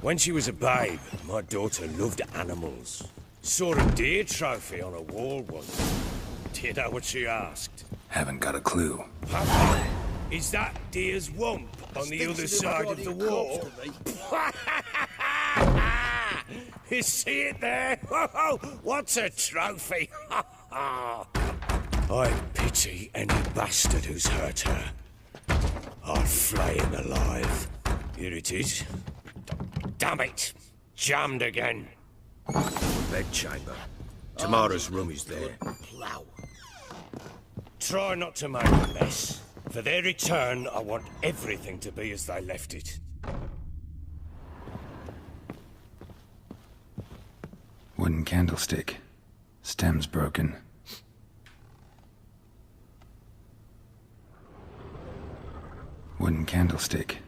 When she was a babe, my daughter loved animals. Saw a deer trophy on a wall once. Do you know what she asked? Haven't got a clue. Papa, is that deer's wump on the other side of the wall? You see it there? What's a trophy? I pity any bastard who's hurt her. I'll flay him alive. Here it is. Damn it! Jammed again. Bedchamber. Tamara's room is there. Plow. Try not to make a mess. For their return, I want everything to be as they left it. Wooden candlestick. Stem's broken. Wooden candlestick.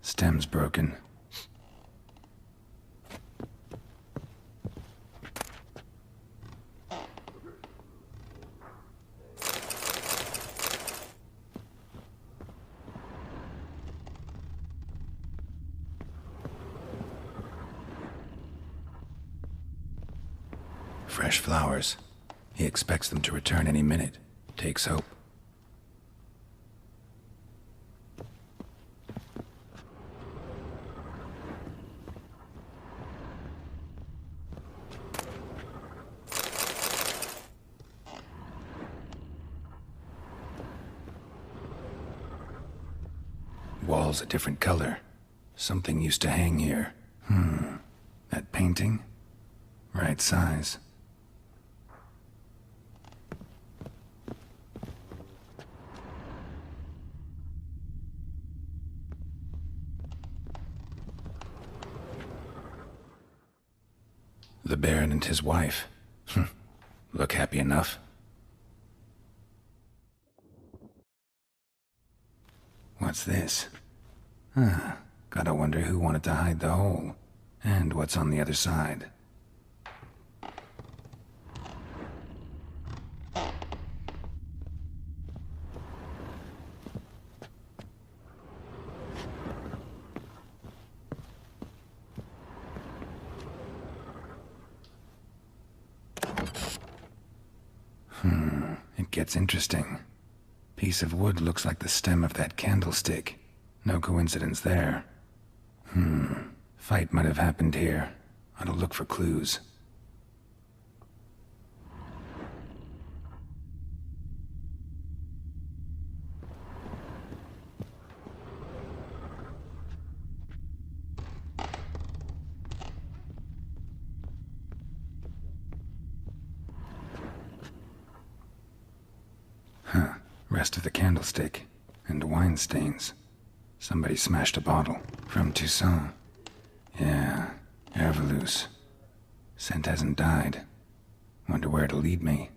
Stem's broken. Fresh flowers. He expects them to return any minute. Takes hope. Wall's a different color. Something used to hang here. That painting? Right size. The Baron and his wife. Look happy enough. What's this? Gotta wonder who wanted to hide the hole. And what's on the other side. It gets interesting. Piece of wood looks like the stem of that candlestick. No coincidence there. Fight might have happened here. Ought to look for clues. Rest of the candlestick. And wine stains. Somebody smashed a bottle. From Toussaint. Yeah, Herveloos. Scent hasn't died. Wonder where it'll lead me.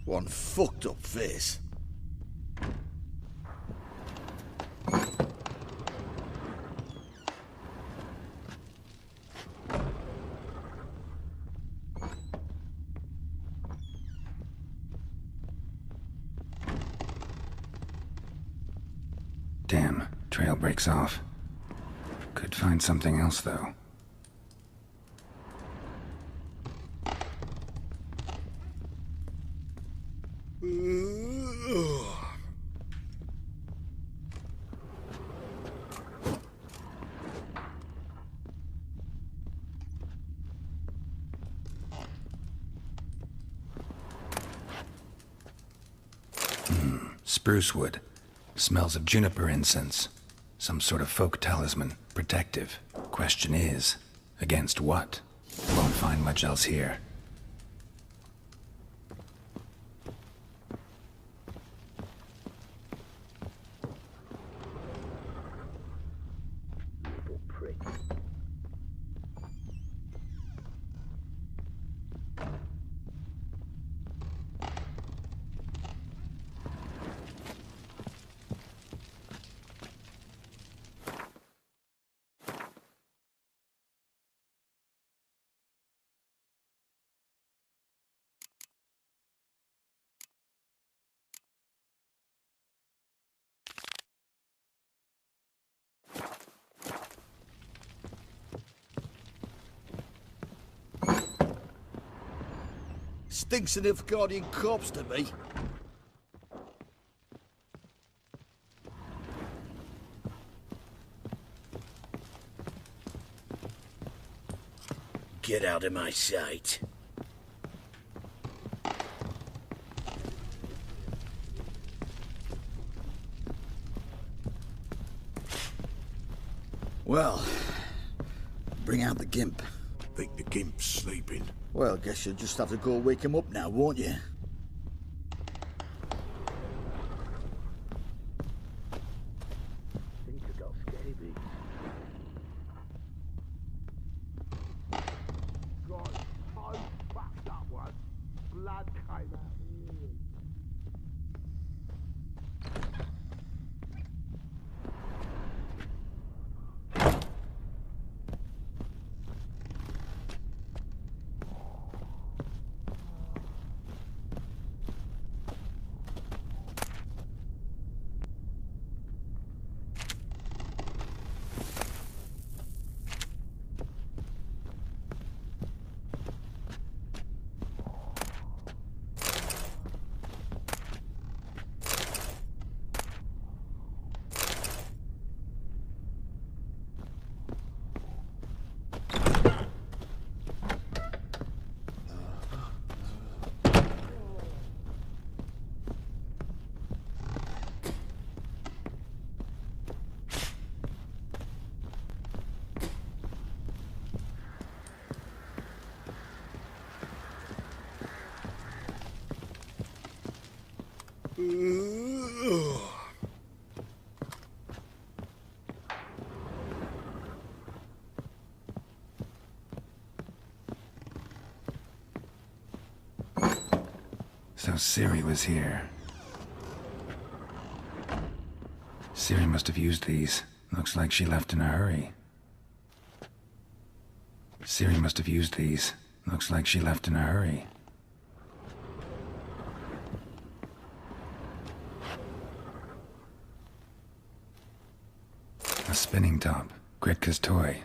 One fucked up face. Damn, trail breaks off. Could find something else, though. Spruce wood. Smells of juniper incense. Some sort of folk talisman. Protective. Question is, against what? Won't find much else here. Stinks of Nilfgaardian corpse to me. Get out of my sight. Well, bring out the gimp. Think the gimp's sleeping. Well, guess you'll just have to go wake him up now, won't you? Think you got scabies. God, how fucked that was. Blood came out. So Ciri was here. Ciri must have used these. Looks like she left in a hurry. Ciri must have used these. Looks like she left in a hurry. A spinning top. Gretka's toy.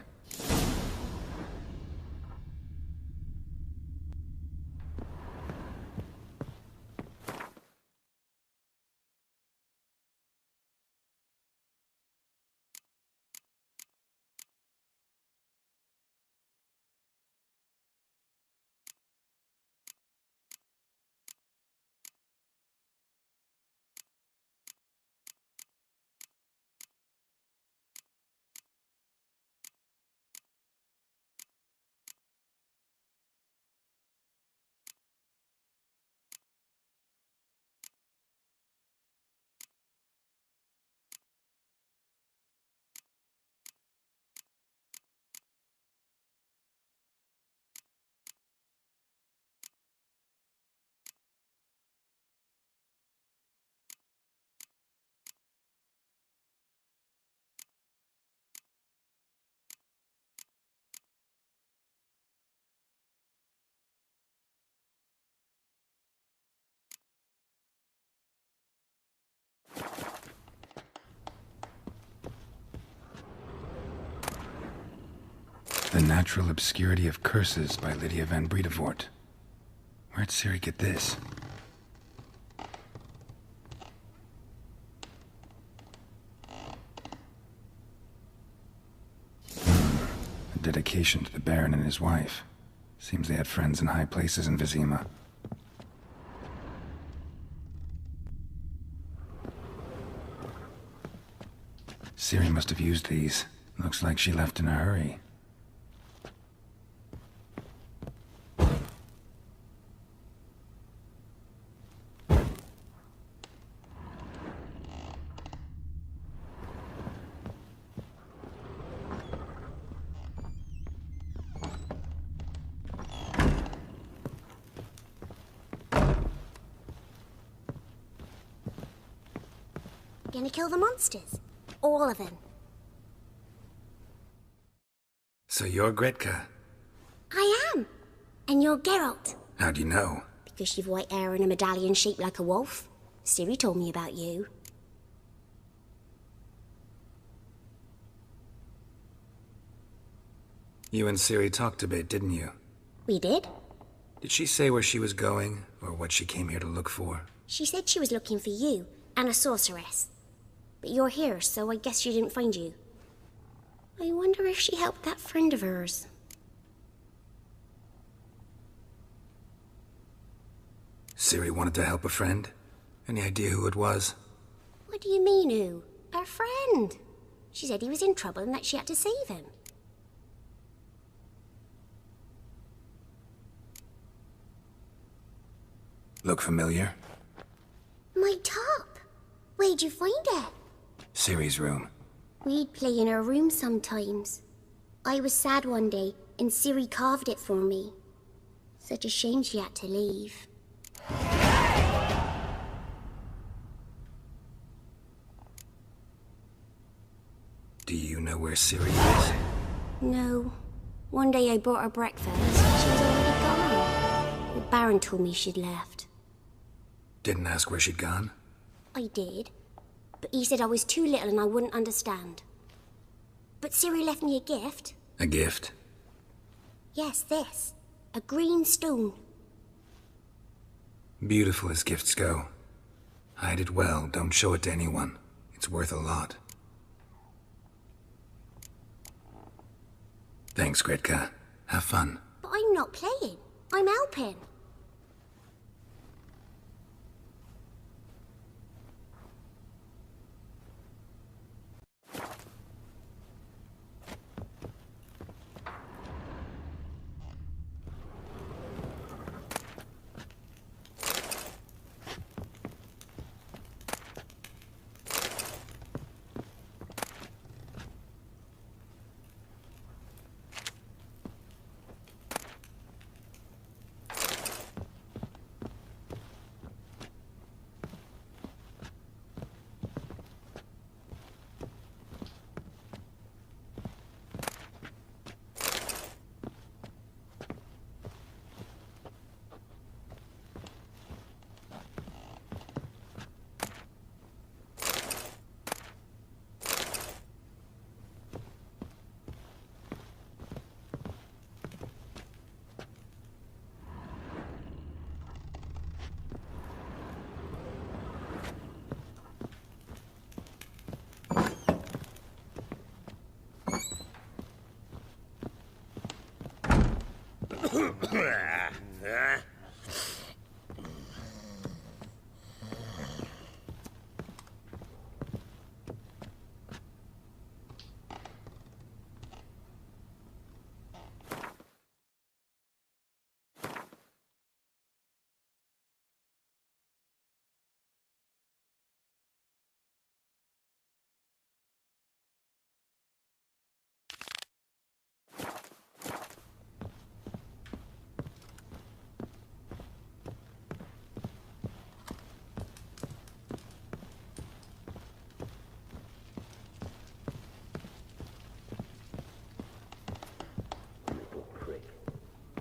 The Natural Obscurity of Curses by Lydia van Bredevoort. Where'd Ciri get this? A dedication to the Baron and his wife. Seems they had friends in high places in Vizima. Ciri must have used these. Looks like she left in a hurry. Gonna kill the monsters? All of them. So you're Gretka? I am. And you're Geralt. How do you know? Because you've white hair and a medallion shaped like a wolf. Ciri told me about you. You and Ciri talked a bit, didn't you? We did. Did she say where she was going, or what she came here to look for? She said she was looking for you and a sorceress. But you're here, so I guess she didn't find you. I wonder if she helped that friend of hers. Ciri wanted to help a friend? Any idea who it was? What do you mean, who? Her friend. She said he was in trouble and that she had to save him. Look familiar? My top. Where'd you find it? Ciri's room. We'd play in her room sometimes. I was sad one day, and Ciri carved it for me. Such a shame she had to leave. Do you know where Ciri is? No. One day I brought her breakfast, and she was already gone. The Baron told me she'd left. Didn't ask where she'd gone? I did, but he said I was too little and I wouldn't understand. But Ciri left me a gift. A gift? Yes, this. A green stool. Beautiful as gifts go. Hide it well, don't show it to anyone. It's worth a lot. Thanks, Gretka. Have fun. But I'm not playing. I'm helping.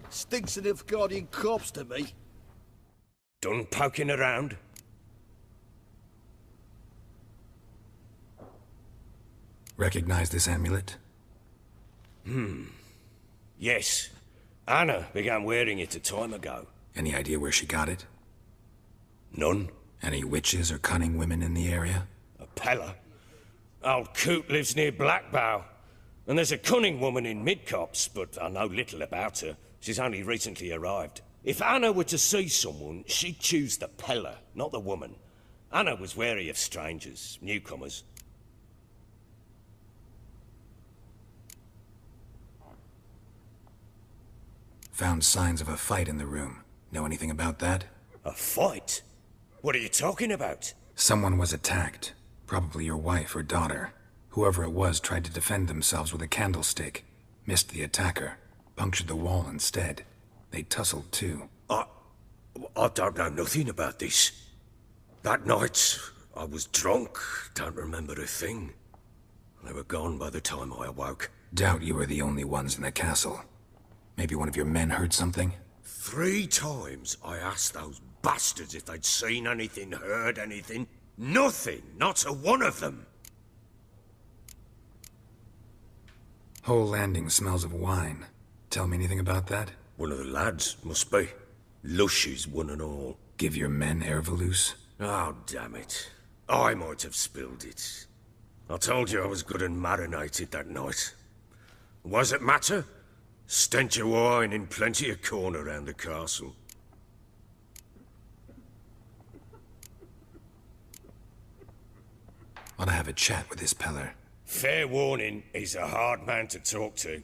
Stinks of Nilfgaardian corpse to me. Done poking around? Recognize this amulet? Yes. Anna began wearing it a time ago. Any idea where she got it? None. Any witches or cunning women in the area? A Pella. Old Coot lives near Blackbow. And there's a cunning woman in Midcopse, but I know little about her. She's only recently arrived. If Anna were to see someone, she'd choose the Pella, not the woman. Anna was wary of strangers, newcomers. Found signs of a fight in the room. Know anything about that? A fight? What are you talking about? Someone was attacked. Probably your wife or daughter. Whoever it was tried to defend themselves with a candlestick. Missed the attacker. Punctured the wall instead. They tussled too. I don't know nothing about this. That night, I was drunk. Don't remember a thing. They were gone by the time I awoke. Doubt you were the only ones in the castle. Maybe one of your men heard something? 3 times I asked those bastards if they'd seen anything, heard anything. Nothing, not a one of them. Whole landing smells of wine. Tell me anything about that? One of the lads, must be. Lushes one and all. Give your men Ervelus? Oh, damn it. I might have spilled it. I told you I was good and marinated that night. Was it matter? Stench of wine in plenty of corn around the castle. Want to have a chat with this Peller. Fair warning, he's a hard man to talk to.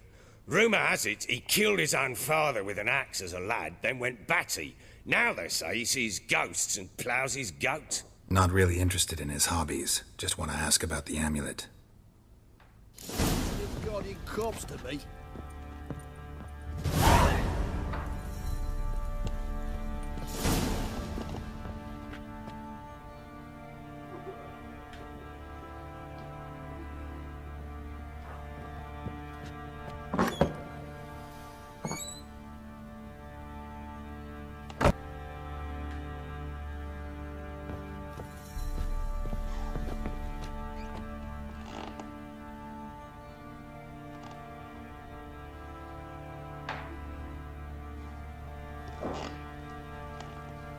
Rumour has it he killed his own father with an axe as a lad, then went batty. Now they say he sees ghosts and ploughs his goat. Not really interested in his hobbies. Just want to ask about the amulet. This guardian corpse to me.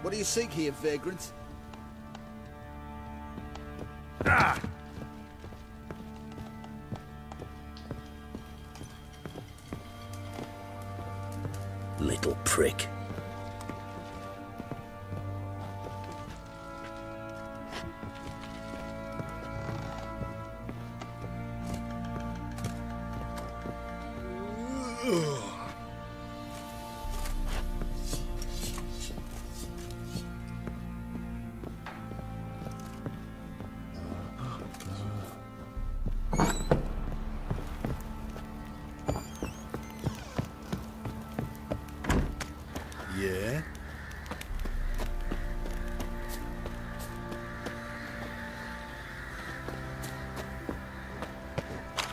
What do you seek here, vagrant? Ah! Little prick. Yeah?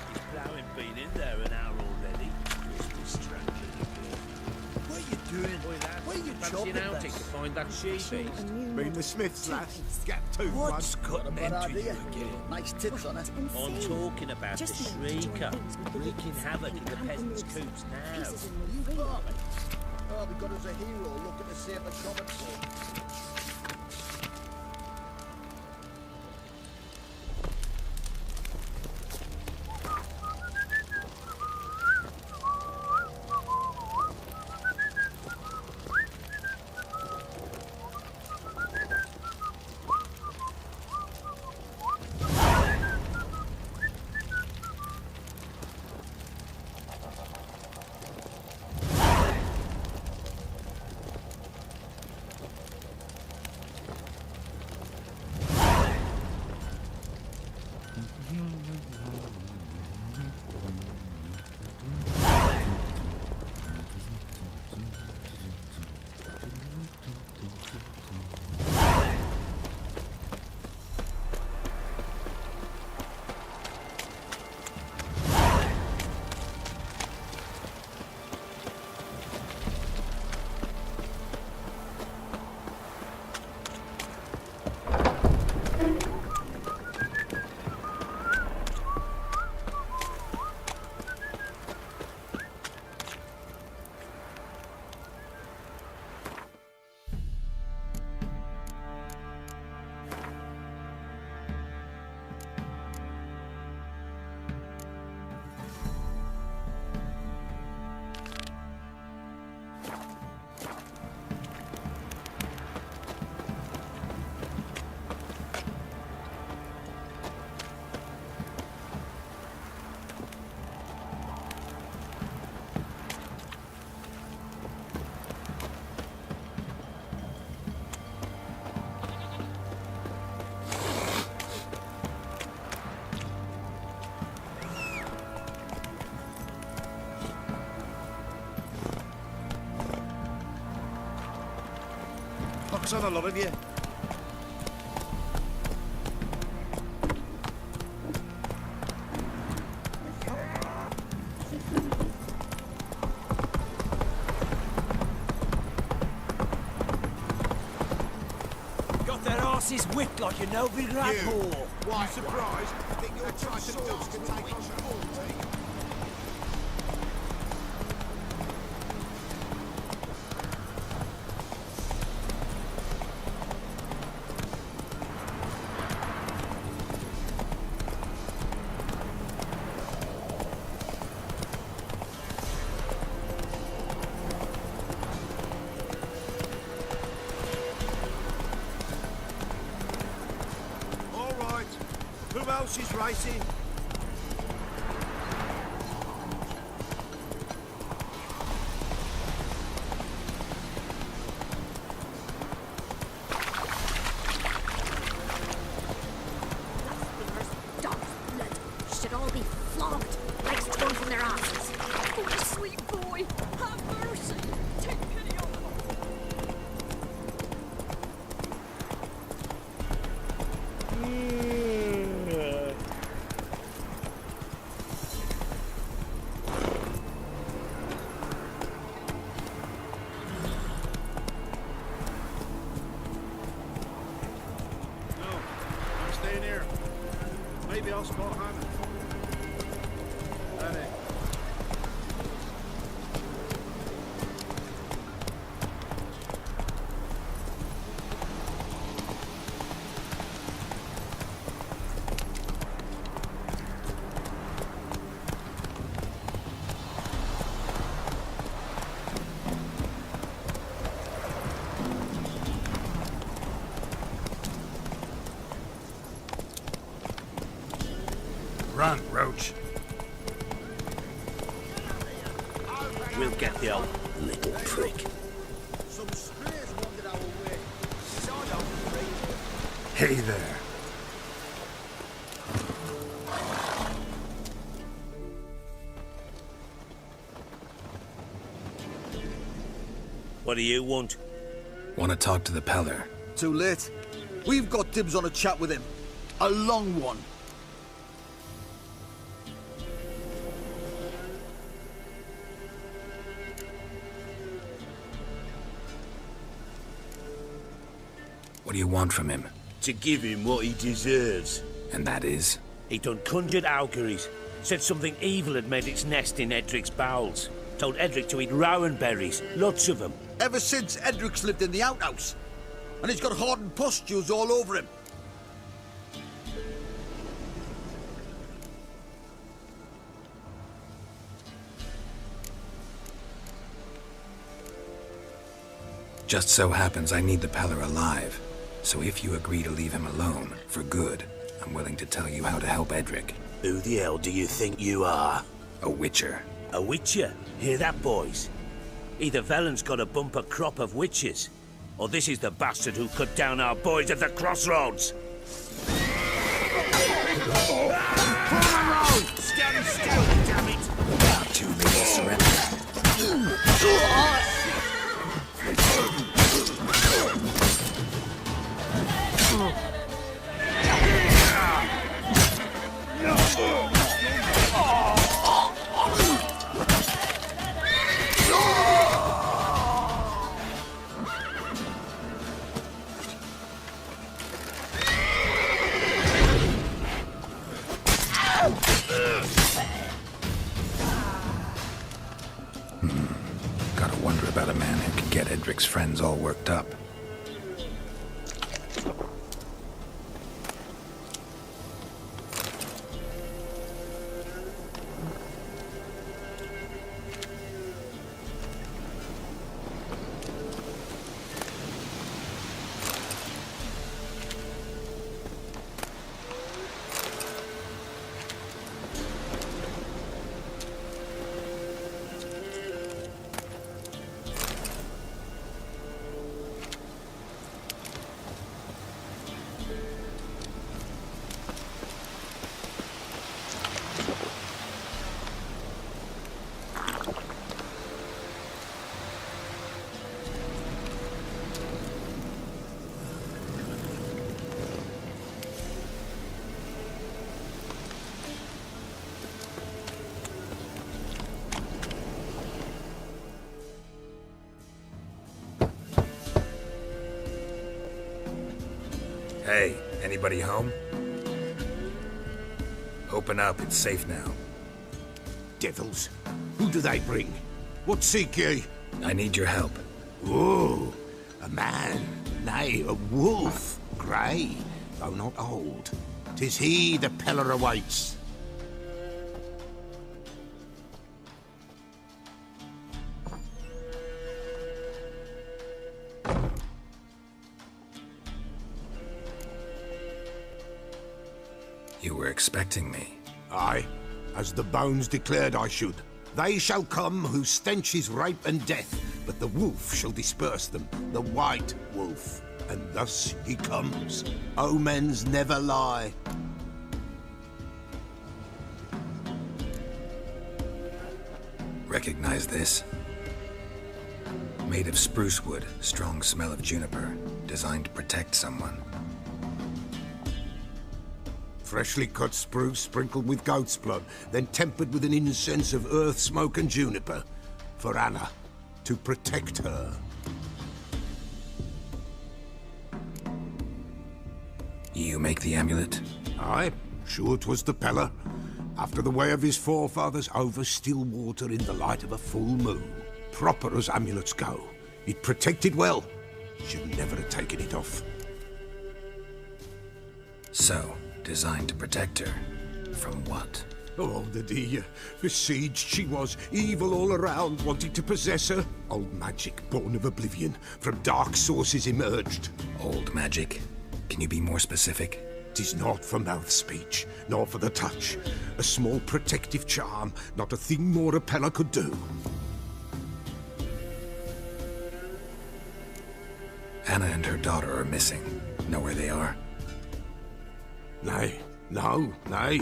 His ploughing been in there an hour already. Must be strangling again. What are you doing? What are you chopping Fancy an outing this? to find that she-beast? Mean the Smiths, lass. Gap tooth What's one. got them into you again? Nice tits on her. I'm talking about the Shrieker, wreaking havoc in the peasants' coops now. Oh, we got us a hero looking to save the common soul. Pox on a lot of you. Got their asses whipped like a Novi Radmore. Why surprised? Think you're trying to dodge to take on the whole team? house is rising. Blasphemers, dogs, blood, should all be flogged, legs torn from their asses. Oh, my sweet boy, have mercy. Take pity on them. No, I'm staying here. Maybe I'll spot Hannah. Ready. Run, Roach. We'll get the old little prick. Some strays wandered our way. So don't Hey there. What do you want? Want to talk to the Peller? Too late. We've got dibs on a chat with him. A long one. What do you want from him? To give him what he deserves. And that is? He done conjured auguries. Said something evil had made its nest in Edric's bowels. Told Edric to eat rowan berries, lots of them. Ever since Edric's lived in the outhouse. And he's got hardened pustules all over him. Just so happens I need the Peller alive. So if you agree to leave him alone, for good, I'm willing to tell you how to help Edric. Who the hell do you think you are? A witcher. A witcher? Hear that, boys? Either Velen's got a bumper crop of witches, or this is the bastard who cut down our boys at the crossroads. Stand still, damn it! About 2 minutes surrender. Gotta wonder about a man who can get Edric's friends all worked up. Hey, anybody home? Open up, it's safe now. Devils, who do they bring? What seek ye? I need your help. Oh, a man, nay, a wolf, grey, though not old. 'Tis he the Peller awaits. You were expecting me. Aye, as the bones declared I should. They shall come whose stench is rape and death, but the wolf shall disperse them, the white wolf. And thus he comes. Omens never lie. Recognize this? Made of spruce wood, strong smell of juniper, designed to protect someone. Freshly cut spruce sprinkled with goat's blood, then tempered with an incense of earth, smoke and juniper. For Anna, to protect her. You make the amulet? Aye, sure 'twas the Peller. After the way of his forefathers, over still water in the light of a full moon. Proper as amulets go. It protected well. Should never have taken it off. So, designed to protect her. From what? Oh, the dear. Besieged she was, evil all around, wanting to possess her. Old magic, born of oblivion, from dark sources emerged. Old magic? Can you be more specific? 'Tis not for mouth speech, nor for the touch. A small protective charm, not a thing more a Peller could do. Anna and her daughter are missing. Know where they are? Nay, nay.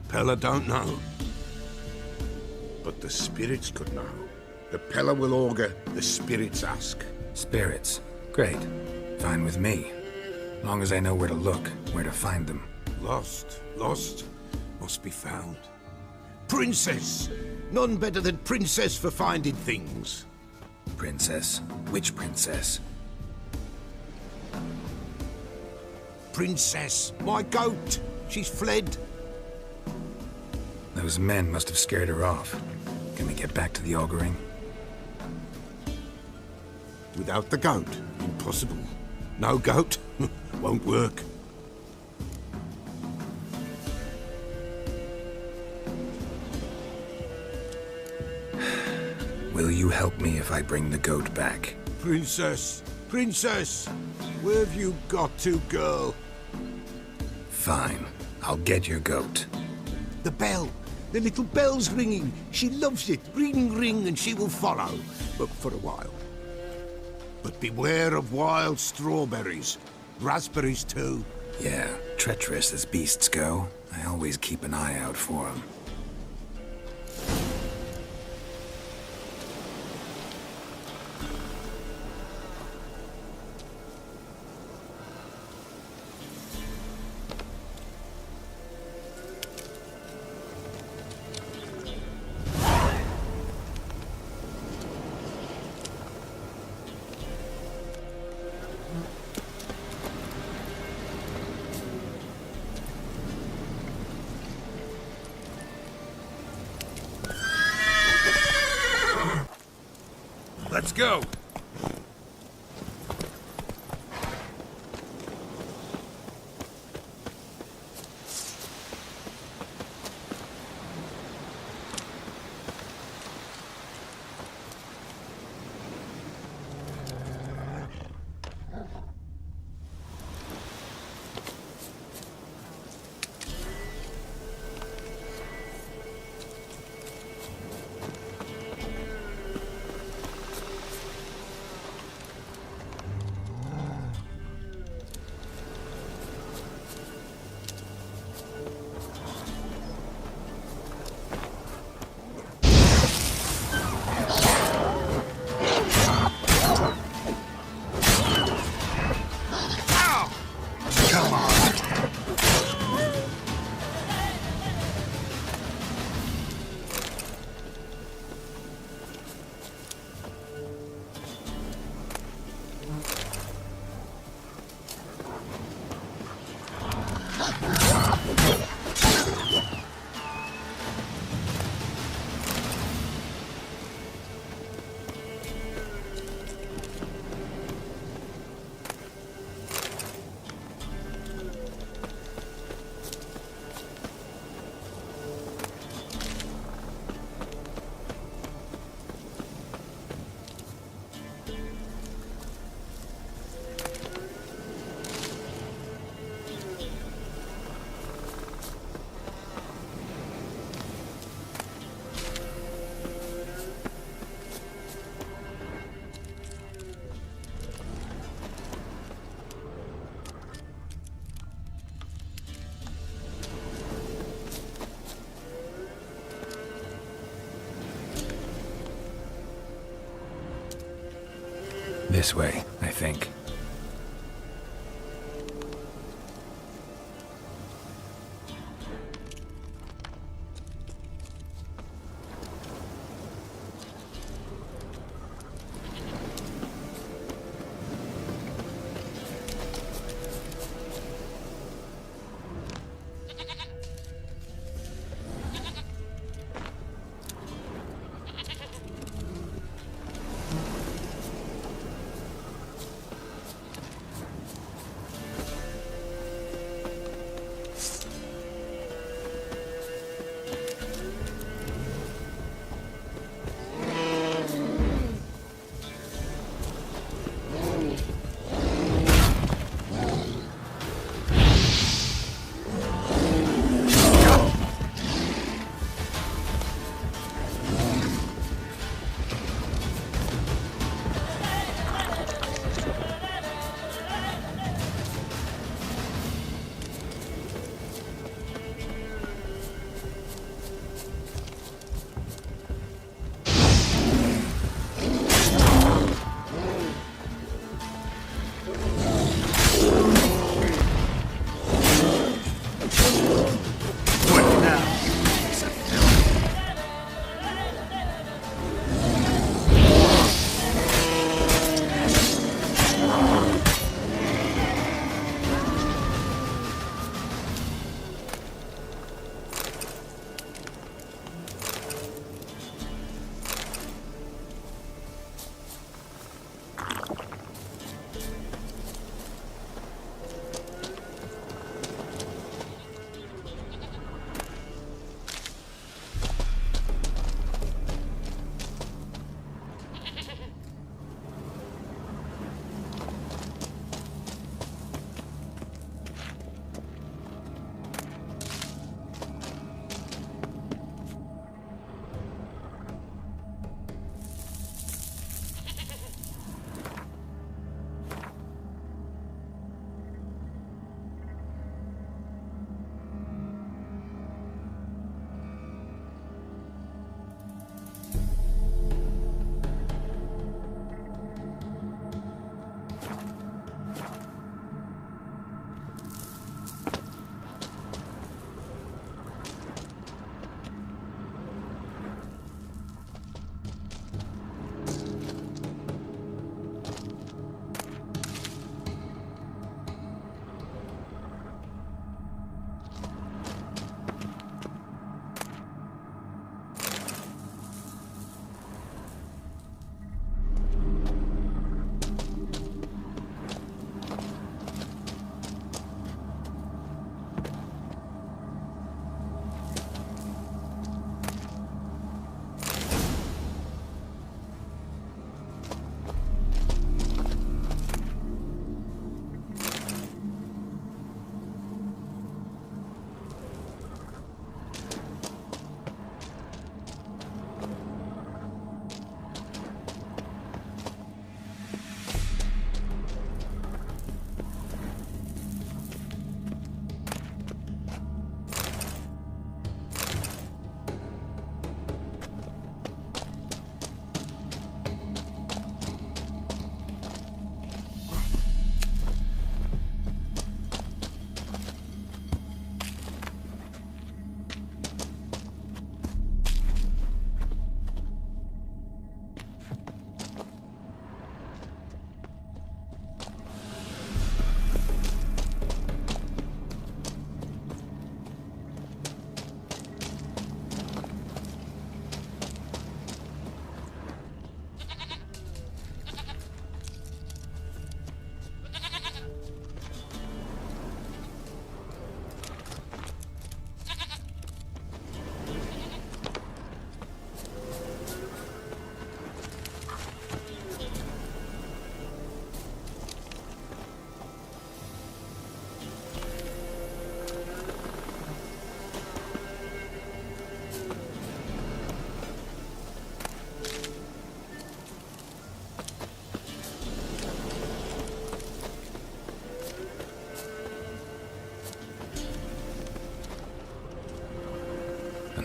Peller don't know. But the spirits could know. The Peller will augur, the spirits ask. Spirits? Great. Fine with me. Long as I know where to look, where to find them. Lost, must be found. Princess! None better than Princess for finding things. Princess? Which princess? Princess, my goat! She's fled. Those men must have scared her off. Can we get back to the auguring? Without the goat, impossible. No goat, won't work. Will you help me if I bring the goat back? Princess, where have you got to, girl? Fine. I'll get your goat. The bell. The little bell's ringing. She loves it. Ring, ring, and she will follow. But for a while. But beware of wild strawberries. Raspberries, too. Yeah, treacherous as beasts go. I always keep an eye out for them. Let's go! This way, I think.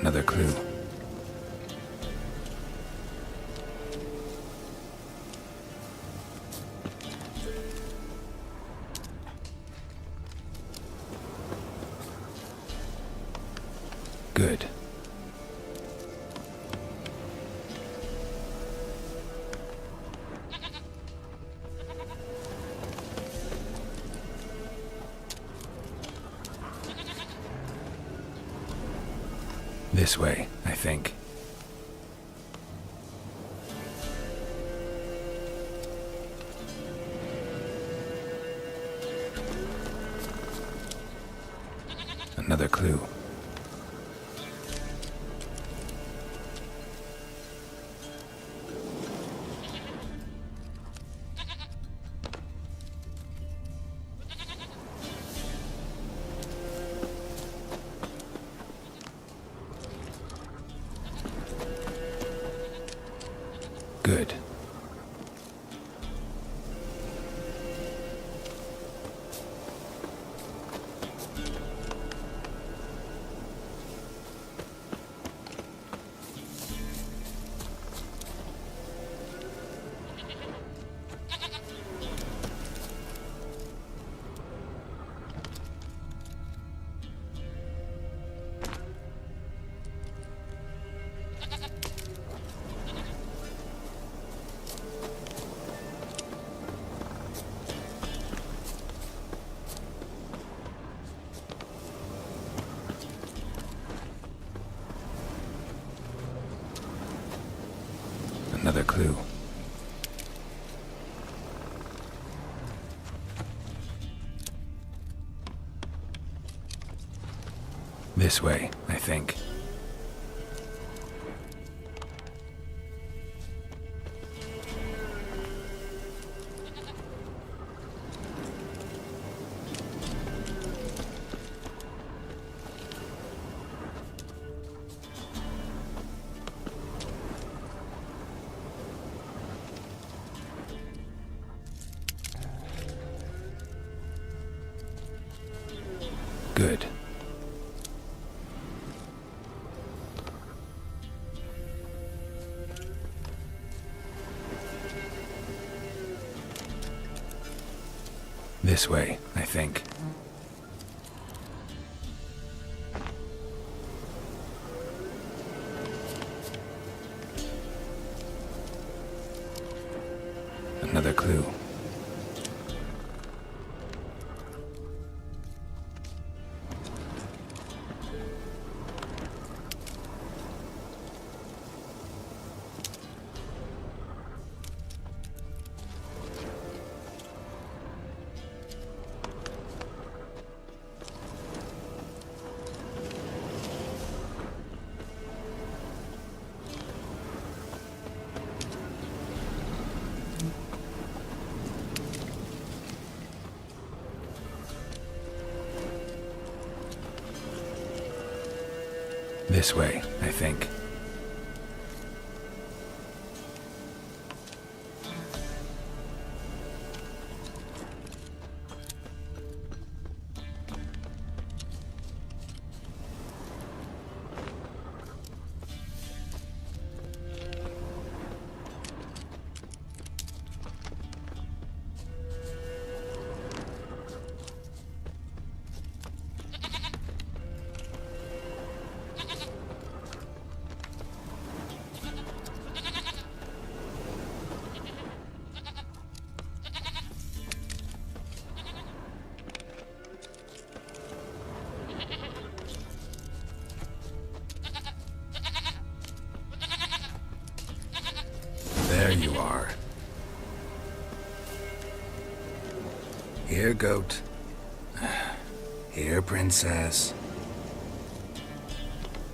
Another clue. This way, I think. Another clue. Good. Another clue. This way, I think. Good. This way, I think. Another clue. This way, I think. There you are. Here, goat. Here, princess.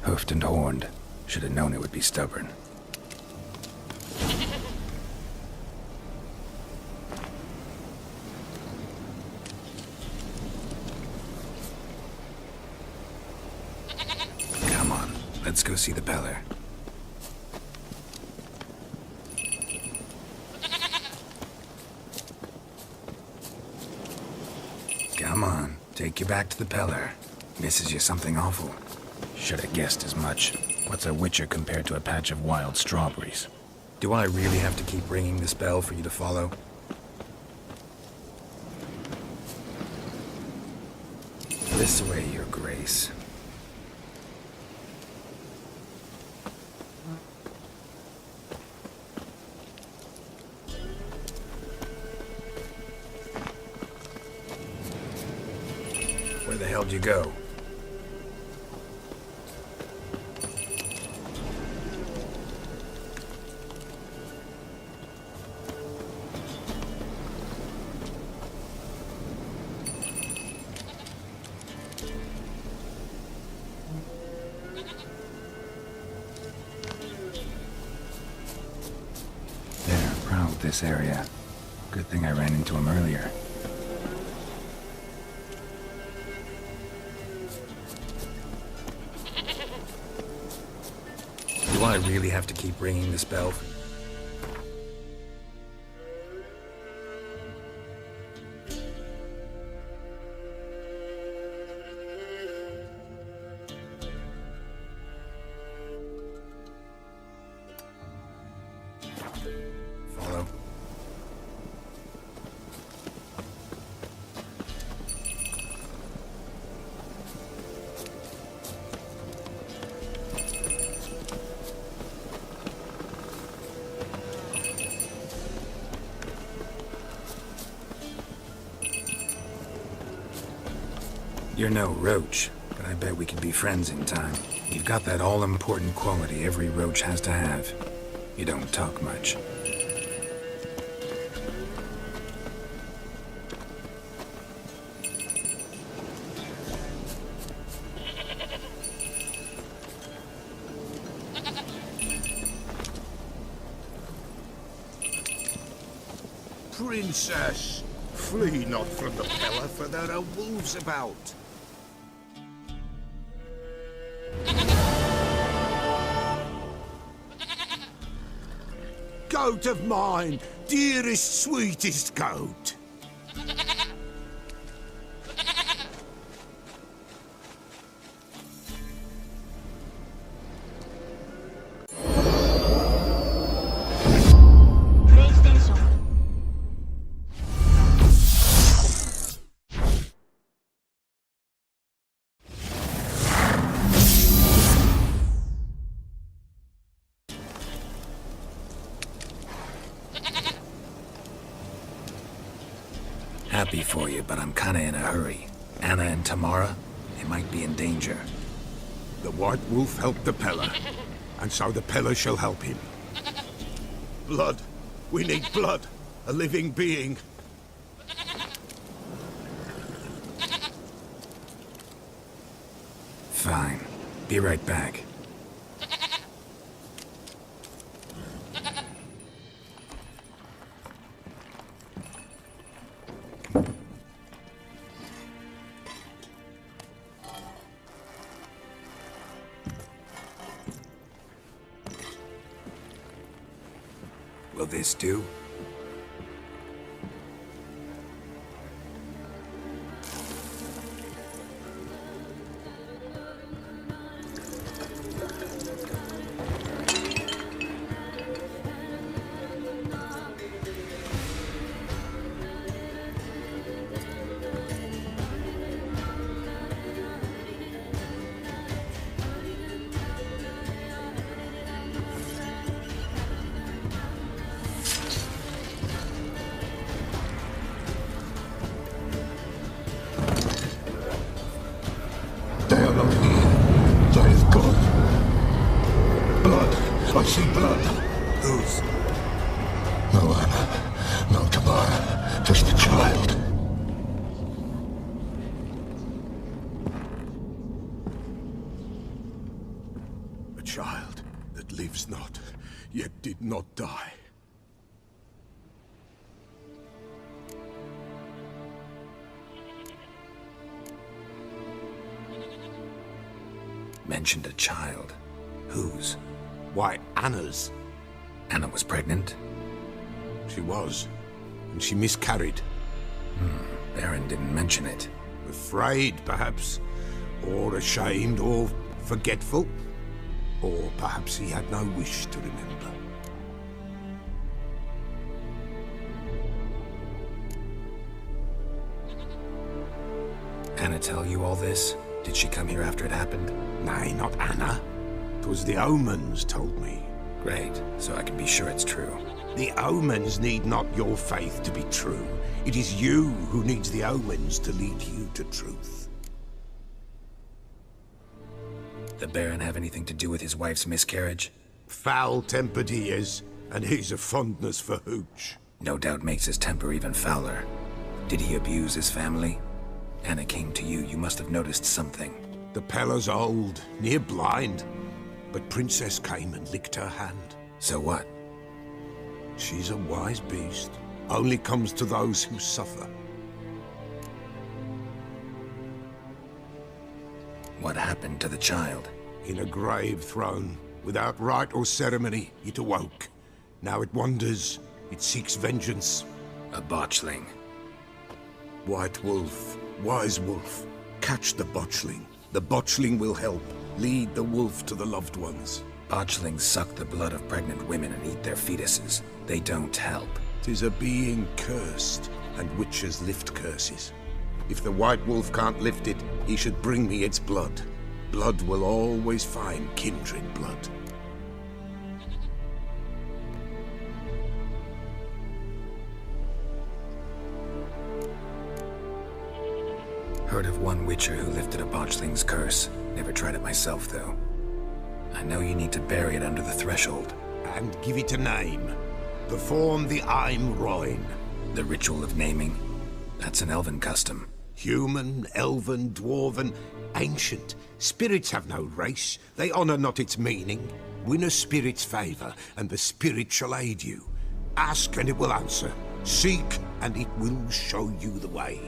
Hoofed and horned. Should have known it would be stubborn. Come on, let's go see the Peller. Come on, take you back to the Peller. Misses you something awful. Should have guessed as much. What's a witcher compared to a patch of wild strawberries? Do I really have to keep ringing this bell for you to follow? This way, Your Grace. Where the hell did you go? this area. Good thing I ran into him earlier. Do I really have to keep ringing this bell? Follow. You're no roach, but I bet we could be friends in time. You've got that all-important quality every roach has to have. You don't talk much. Princess, flee not from the pillar, for there are wolves about. Goat of mine, dearest, sweetest goat. Happy for you, but I'm kinda in a hurry. Anna and Tamara, they might be in danger. The White Wolf helped the Peller, and so the Peller shall help him. Blood. We need blood. A living being. Fine. Be right back. Will this do? I see blood. Whose? No Anna, no Tamara, just a child. A child that lives not, yet did not die. Mentioned a child. Whose? Why, Anna's. Anna was pregnant? She was, and she miscarried. Baron didn't mention it. Afraid, perhaps, or ashamed, or forgetful. Or perhaps he had no wish to remember. Anna tell you all this? Did she come here after it happened? Nay, not Anna. 'Twas the omens told me. Great, so I can be sure it's true. The omens need not your faith to be true. It is you who needs the omens to lead you to truth. The Baron have anything to do with his wife's miscarriage? Foul-tempered he is, and he's a fondness for hooch. No doubt makes his temper even fouler. Did he abuse his family? Anna came to you, you must have noticed something. The Peller's old, near blind, but Princess came and licked her hand. So what? She's a wise beast. Only comes to those who suffer. What happened to the child? In a grave thrown. Without rite or ceremony, it awoke. Now it wanders. It seeks vengeance. A botchling. White wolf, wise wolf. Catch the botchling. The botchling will help. Lead the wolf to the loved ones. Botchlings suck the blood of pregnant women and eat their fetuses. They don't help. 'Tis a being cursed, and witches lift curses. If the white wolf can't lift it, he should bring me its blood. Blood will always find kindred blood. Heard of one witcher who lifted a botchling's curse. Never tried it myself, though. I know you need to bury it under the threshold. And give it a name. Perform the Aim Roin. The ritual of naming? That's an elven custom. Human, elven, dwarven, ancient. Spirits have no race. They honor not its meaning. Win a spirit's favor, and the spirit shall aid you. Ask, and it will answer. Seek, and it will show you the way.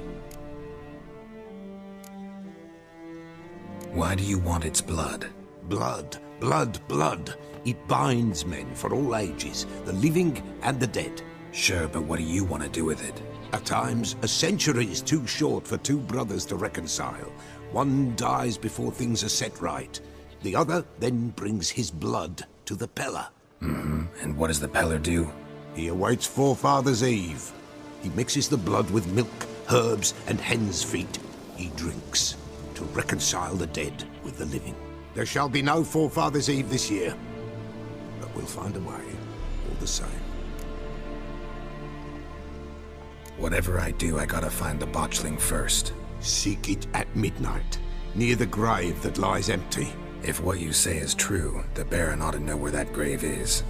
Why do you want its blood? Blood, blood, blood. It binds men for all ages, the living and the dead. Sure, but what do you want to do with it? At times, a century is too short for two brothers to reconcile. One dies before things are set right. The other then brings his blood to the Peller. And what does the Peller do? He awaits Forefather's Eve. He mixes the blood with milk, herbs, and hen's feet. He drinks to reconcile the dead with the living. There shall be no Forefather's Eve this year, but we'll find a way, all the same. Whatever I do, I gotta find the botchling first. Seek it at midnight, near the grave that lies empty. If what you say is true, the Baron ought to know where that grave is.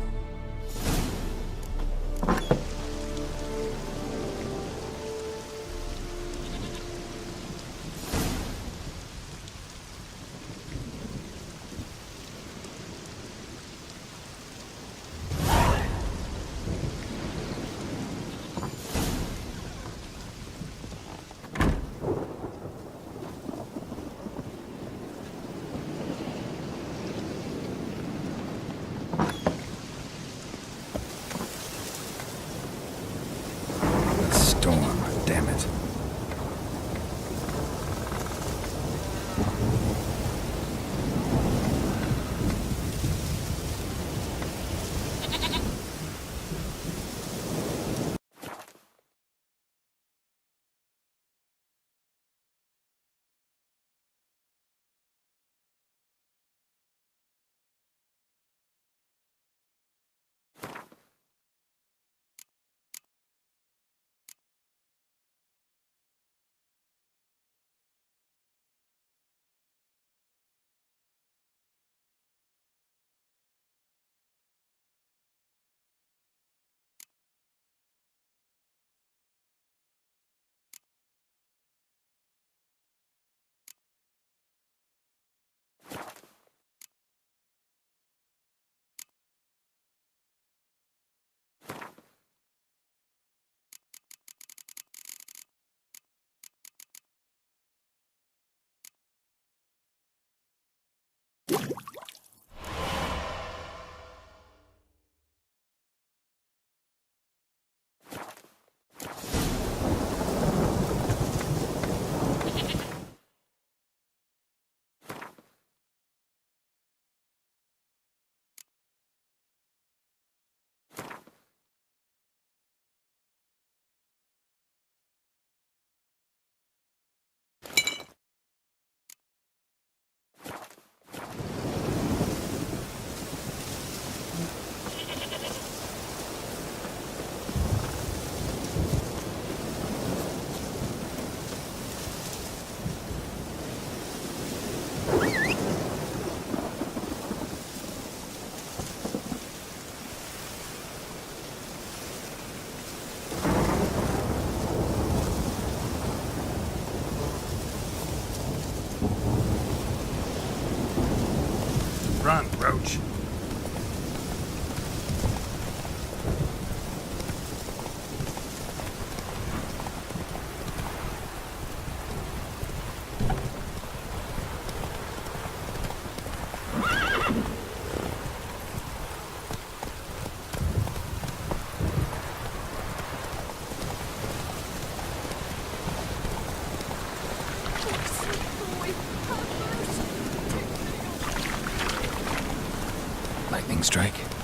strike?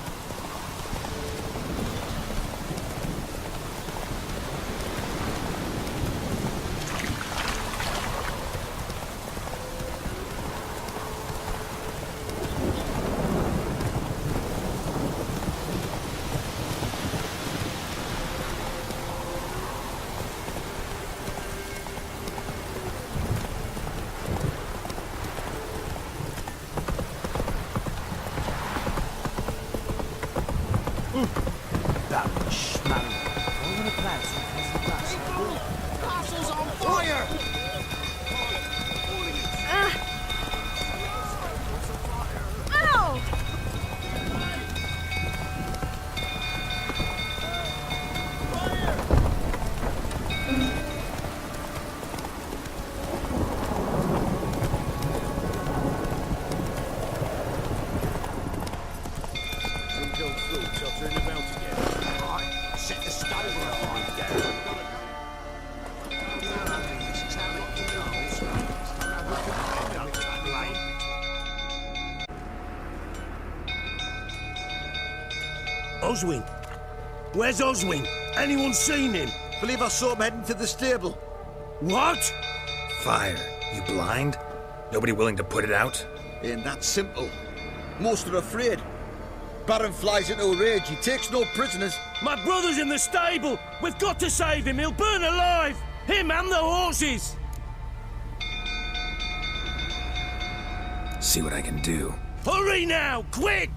Oswin? Where's Oswin? Anyone seen him? Believe I saw him heading to the stable. What? Fire. You blind? Nobody willing to put it out? Ain't that simple. Most are afraid. Baron flies into a rage. He takes no prisoners. My brother's in the stable! We've got to save him! He'll burn alive! Him and the horses! See what I can do. Hurry now! Quick!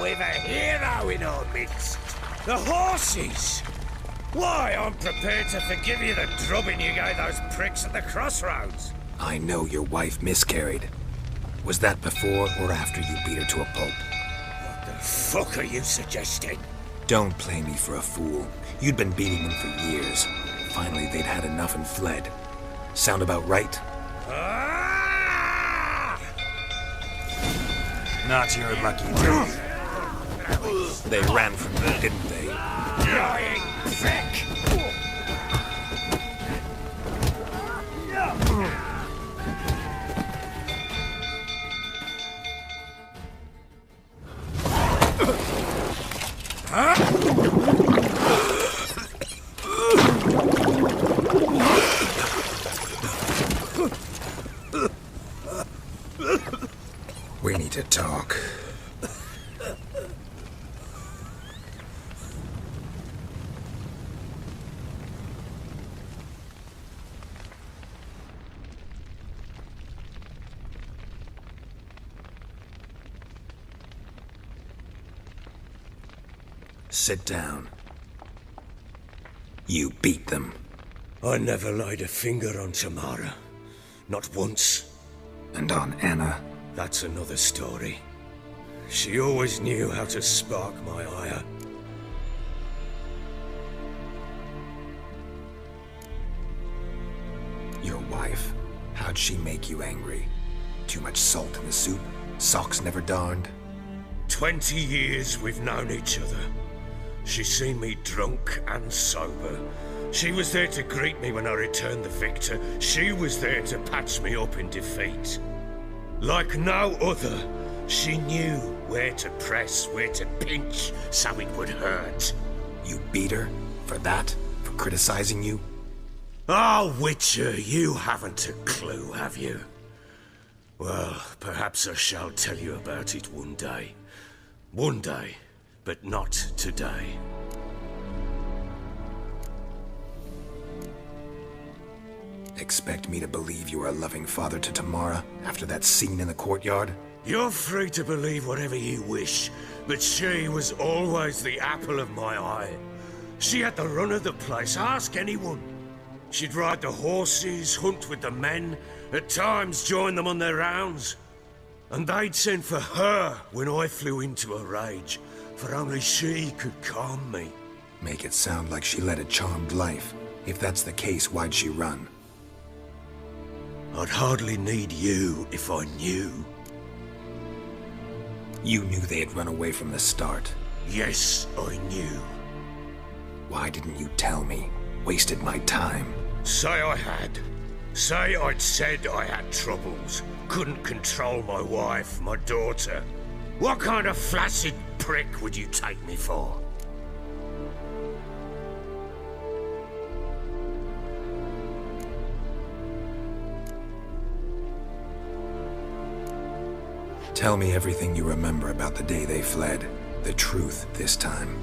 We've a hero in our midst. The horses! Why, I'm prepared to forgive you the drubbing you gave those pricks at the crossroads. I know your wife miscarried. Was that before or after you beat her to a pulp? What the fuck are you suggesting? Don't play me for a fool. You'd been beating them for years. Finally, they'd had enough and fled. Sound about right? Ah! Not your lucky day. They ran from you, didn't they? Lying prick! We need to talk. Sit down. You beat them. I never laid a finger on Tamara. Not once. And on Anna? That's another story. She always knew how to spark my ire. Your wife? How'd she make you angry? Too much salt in the soup? Socks never darned? 20 years we've known each other. She's seen me drunk and sober. She was there to greet me when I returned the victor. She was there to patch me up in defeat. Like no other, she knew where to press, where to pinch, so it would hurt. You beat her? For that? For criticizing you? Oh, Witcher, you haven't a clue, have you? Well, perhaps I shall tell you about it one day. One day, but not today. Expect me to believe you are a loving father to Tamara after that scene in the courtyard? You're free to believe whatever you wish, but she was always the apple of my eye. She had the run of the place, ask anyone. She'd ride the horses, hunt with the men, at times join them on their rounds. And they'd send for her when I flew into a rage, for only she could calm me. Make it sound like she led a charmed life. If that's the case, why'd she run? I'd hardly need you if I knew. You knew they had run away from the start. Yes, I knew. Why didn't you tell me? Wasted my time. Say I had. Say I'd said I had troubles. Couldn't control my wife, my daughter. What kind of flaccid prick would you take me for? Tell me everything you remember about the day they fled. The truth this time.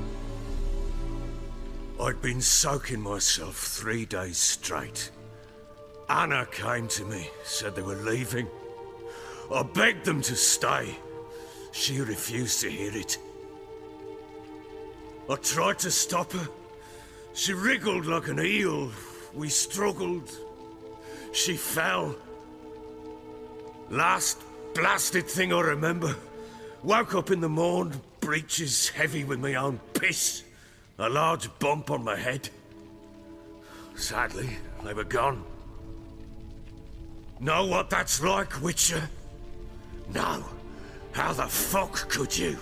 I'd been soaking myself 3 days straight. Anna came to me, said they were leaving. I begged them to stay. She refused to hear it. I tried to stop her. She wriggled like an eel. We struggled. She fell. Last blasted thing I remember. Woke up in the morn, breeches heavy with my own piss. A large bump on my head. Sadly, they were gone. Know what that's like, Witcher? No. How the fuck could you?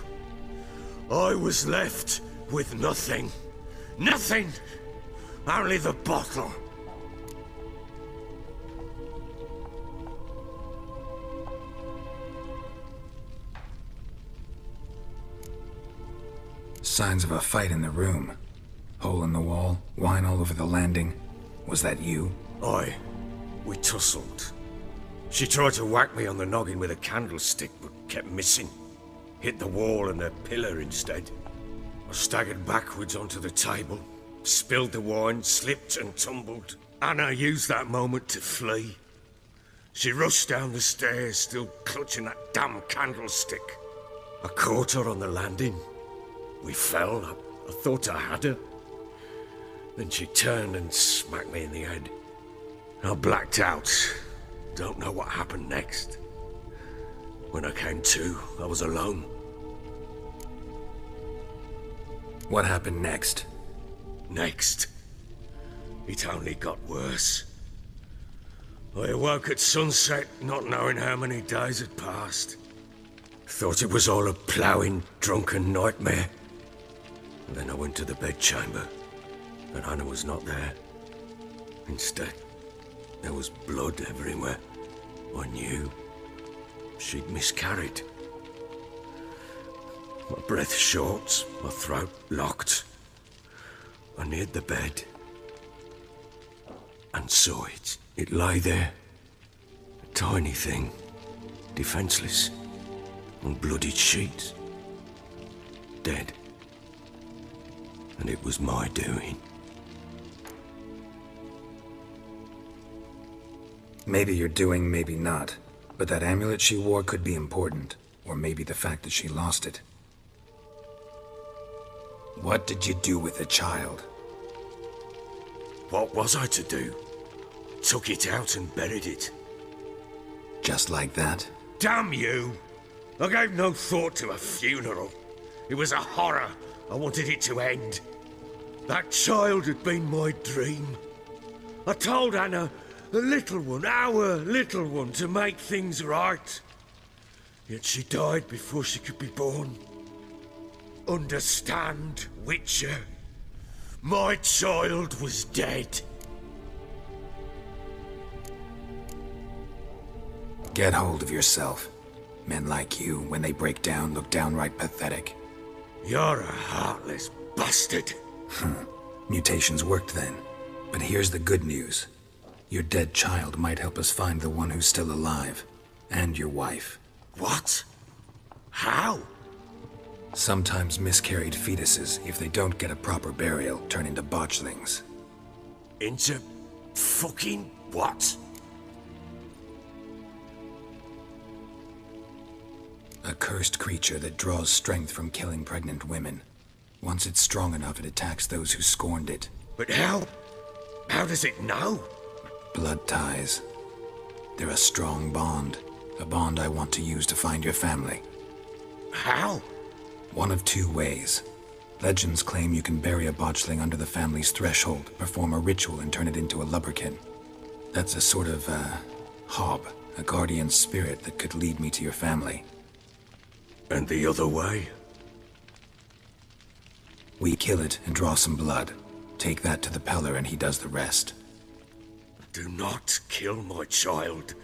I was left with nothing. Nothing! Only the bottle. Signs of a fight in the room. Hole in the wall, wine all over the landing. Was that you? Aye. We tussled. She tried to whack me on the noggin with a candlestick, but kept missing. Hit the wall and a pillar instead. I staggered backwards onto the table, spilled the wine, slipped and tumbled. Anna used that moment to flee. She rushed down the stairs, still clutching that damn candlestick. I caught her on the landing. We fell. I thought I had her. Then she turned and smacked me in the head. I blacked out. Don't know what happened next. When I came to, I was alone. What happened next? Next? It only got worse. I awoke at sunset, not knowing how many days had passed. Thought it was all a ploughing, drunken nightmare. And then I went to the bedchamber, and Anna was not there. Instead, there was blood everywhere. I knew she'd miscarried. My breath short, my throat locked. I neared the bed and saw it. It lay there, a tiny thing, defenseless, on bloodied sheets, dead. And it was my doing. Maybe you're doing, maybe not. But that amulet she wore could be important. Or maybe the fact that she lost it. What did you do with the child? What was I to do? Took it out and buried it. Just like that? Damn you! I gave no thought to a funeral. It was a horror. I wanted it to end. That child had been my dream. I told Anna, the little one, our little one, to make things right. Yet she died before she could be born. Understand, Witcher? My child was dead. Get hold of yourself. Men like you, when they break down, look downright pathetic. You're a heartless bastard. Mutations worked then. But here's the good news. Your dead child might help us find the one who's still alive. And your wife. What? How? Sometimes miscarried fetuses, if they don't get a proper burial, turn into botchlings. Into fucking what? A cursed creature that draws strength from killing pregnant women. Once it's strong enough, it attacks those who scorned it. But how? How does it know? Blood ties. They're a strong bond. A bond I want to use to find your family. How? One of two ways. Legends claim you can bury a botchling under the family's threshold, perform a ritual, and turn it into a lubberkin. That's a sort of, hob, a guardian spirit that could lead me to your family. And the other way? We kill it and draw some blood. Take that to the Peller and he does the rest. Do not kill my child.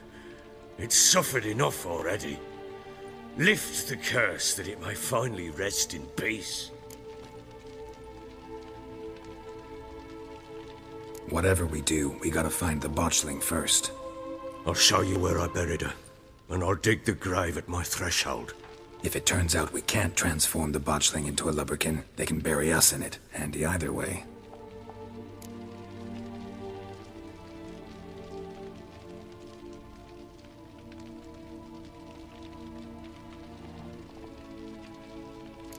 It's suffered enough already. Lift the curse that it may finally rest in peace. Whatever we do, we gotta find the botchling first. I'll show you where I buried her, and I'll dig the grave at my threshold. If it turns out we can't transform the botchling into a lubberkin, they can bury us in it. Handy either way.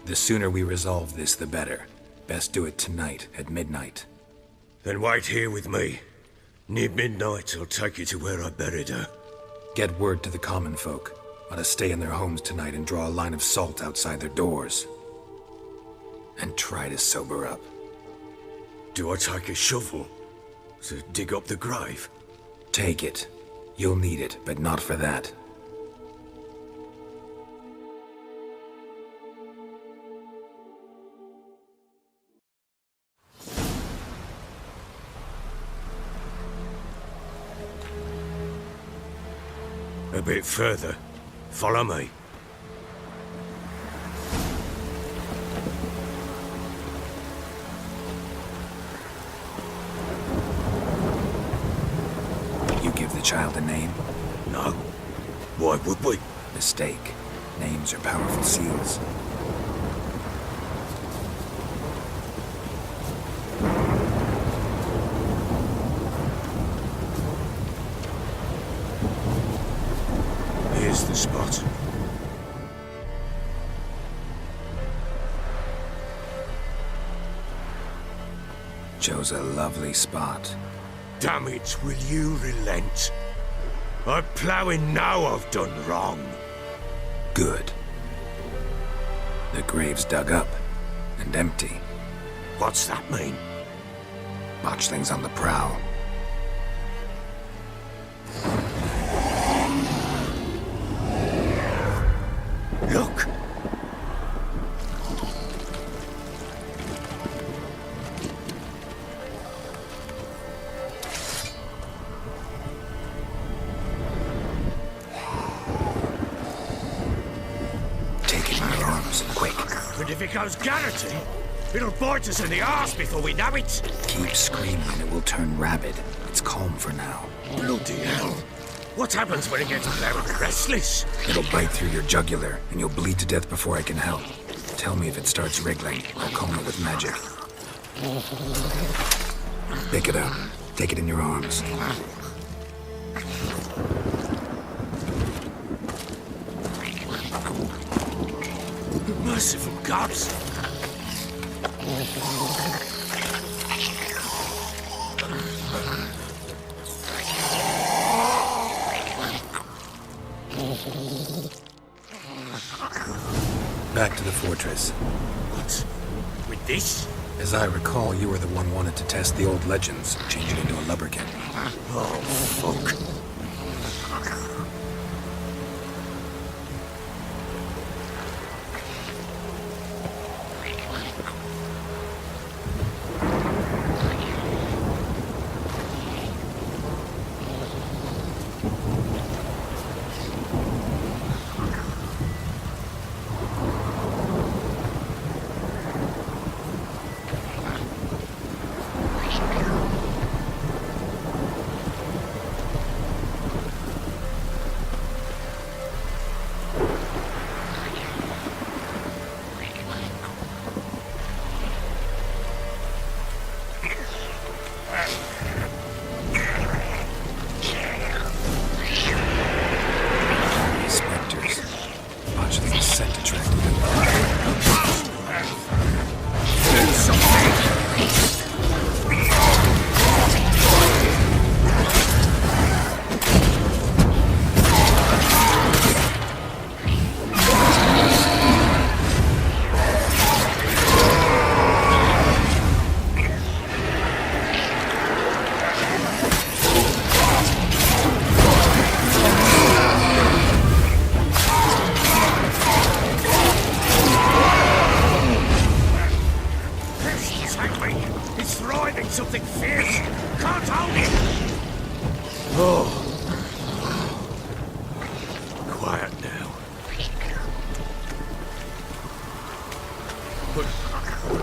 The sooner we resolve this, the better. Best do it tonight, at midnight. Then wait here with me. Near midnight, I'll take you to where I buried her. Get word to the common folk. Ought to stay in their homes tonight and draw a line of salt outside their doors. And try to sober up. Do I take a shovel to dig up the grave? Take it. You'll need it, but not for that. A bit further. Follow me. You give the child a name? No. Why would we? Mistake. Names are powerful seals. Here's the spot. Chose a lovely spot. Damn it, will you relent? I'm ploughing now I've done wrong. Good. The grave's dug up and empty. What's that mean? Botchling's on the prowl. Look! Take it in your arms, quick. And if it goes garroting, it'll bite us in the arse before we know it. Keep screaming and it will turn rabid. It's calm for now. Bloody hell. What happens when it gets very restless? It'll bite through your jugular, and you'll bleed to death before I can help. Tell me if it starts wriggling. I'll calm it with magic. Pick it up. Take it in your arms. Merciful gods! back to the fortress. What? With this? As I recall, you were the one wanted to test the old legends, change it into a lubberkin. Oh, fuck.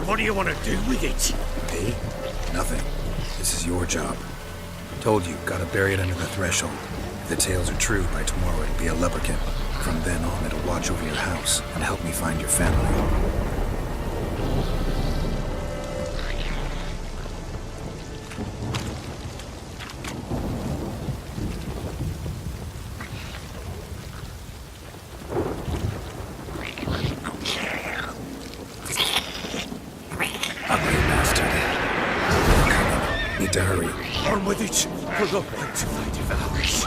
What do you want to do with it? Me? Nothing. This is your job. Told you, gotta bury it under the threshold. If the tales are true, by tomorrow it'll be a lubberkin. From then on, it'll watch over your house and help me find your family. To hurry. On with it, for the right to fight devours.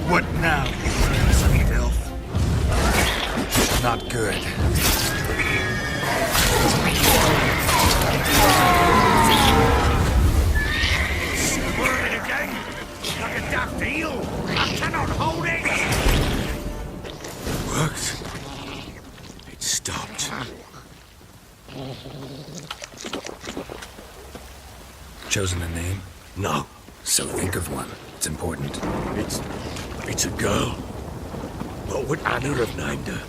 What now, you son of filth? Not good. Whirling again, like a daft eel. I cannot hold it. It worked. It stopped. Chosen a name? No. So think of one. It's important. It's a girl. What would Anna have named her?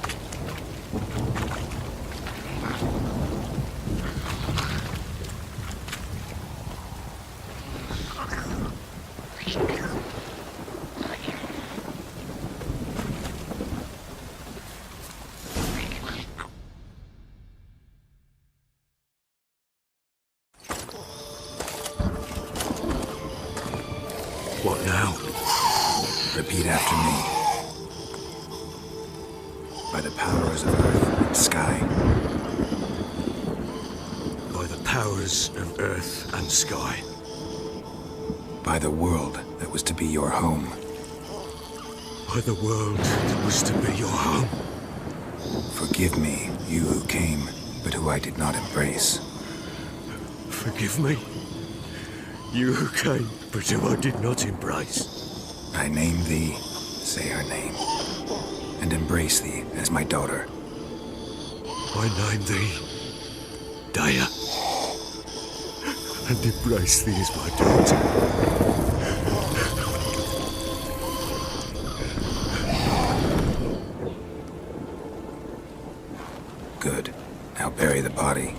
What now? Repeat after me. By the powers of earth and sky. By the powers of earth and sky. By the world that was to be your home. By the world that was to be your home. Forgive me, you who came, but who I did not embrace. Forgive me, you who came, but who I did not embrace. I name thee, say her name, and embrace thee as my daughter. I name thee, Daya, and embrace thee as my daughter. Good. Now bury the body.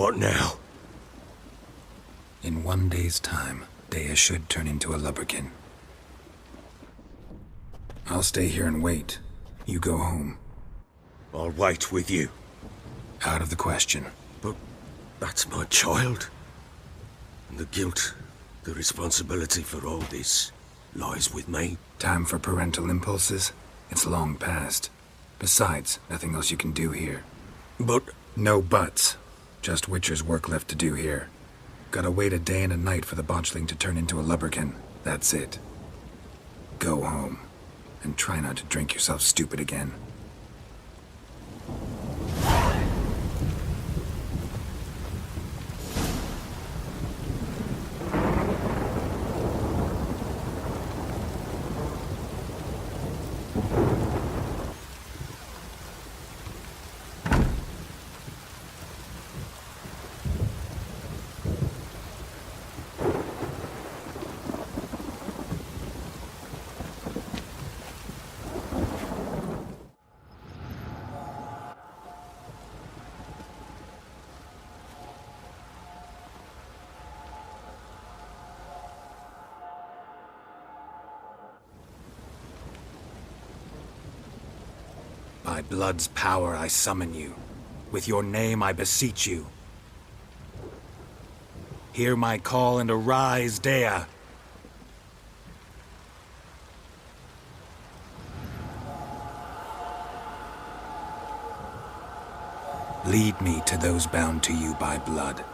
What now? In 1 day's time, Dea should turn into a lubberkin. I'll stay here and wait. You go home. I'll wait with you. Out of the question. But that's my child. And the guilt, the responsibility for all this, lies with me. Time for parental impulses? It's long past. Besides, nothing else you can do here. But... No buts. Just Witcher's work left to do here. Gotta wait a day and a night for the botchling to turn into a lubberkin. That's it. Go home. And try not to drink yourself stupid again. By blood's power I summon you. With your name I beseech you. Hear my call and arise, Dea. Lead me to those bound to you by blood.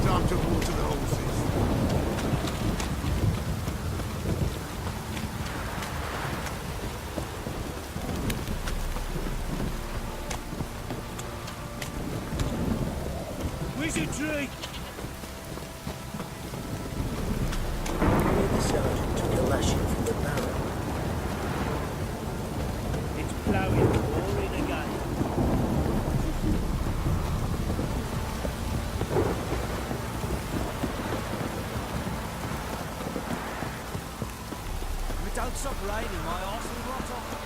Time to water the horses. Wizardry! The sergeant took a lashing from the Baron. It's ploughing war in again. Don't stop raining, my arse will rot off.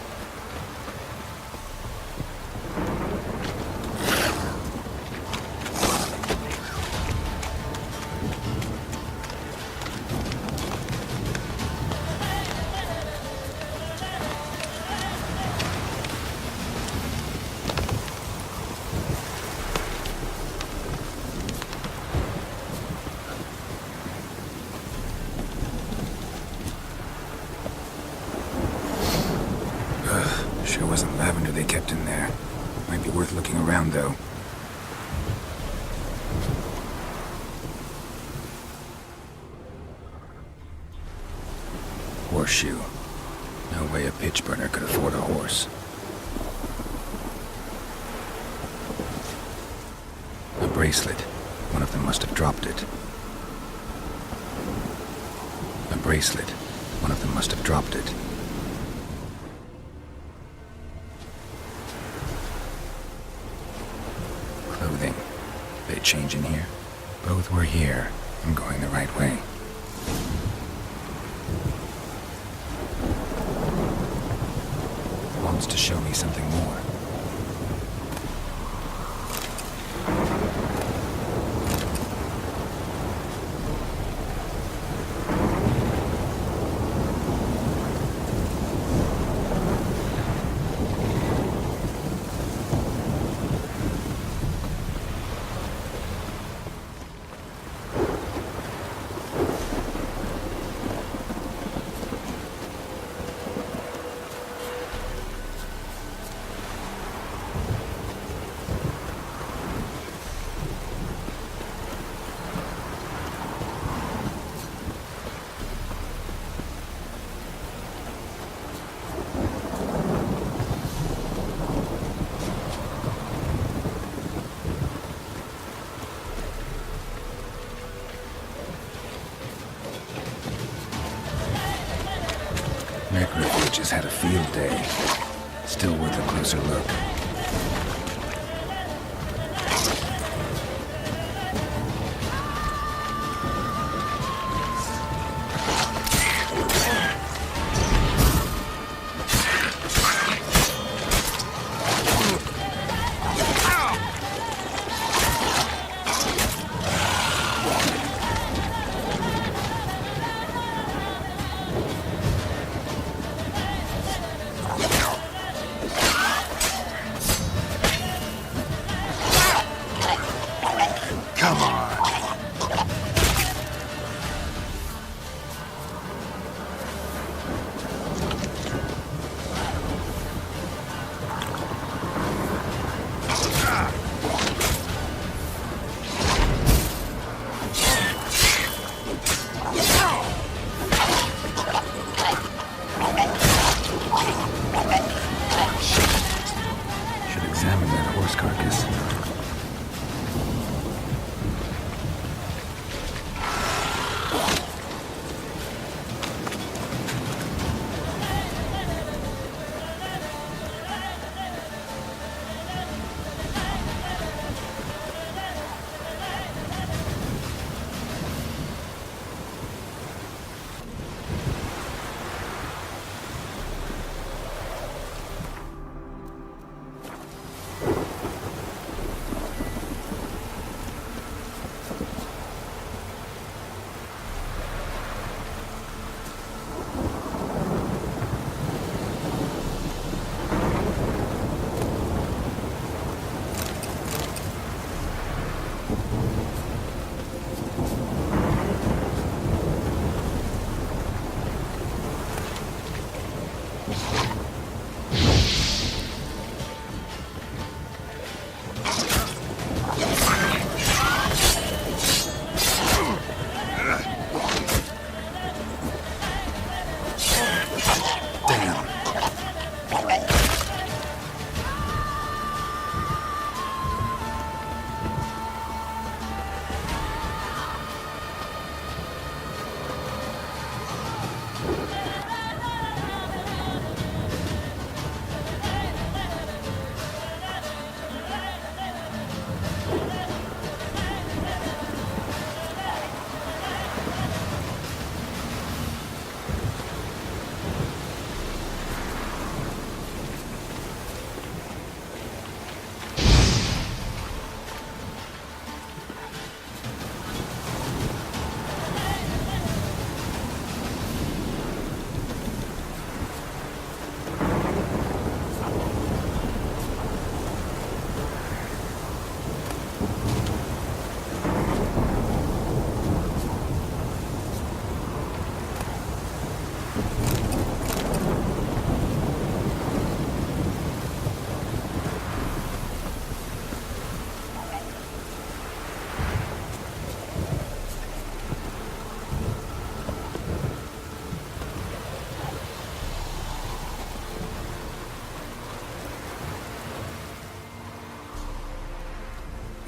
Sure wasn't lavender they kept in there. Might be worth looking around, though. Horseshoe. No way a pitch burner could afford a horse. A bracelet. One of them must have dropped it. A bracelet. One of them must have dropped it. Clothing. They change in here? Both were here. I'm going the right way. Wants to show me something more. Necrophages had a field day. Still worth a closer look.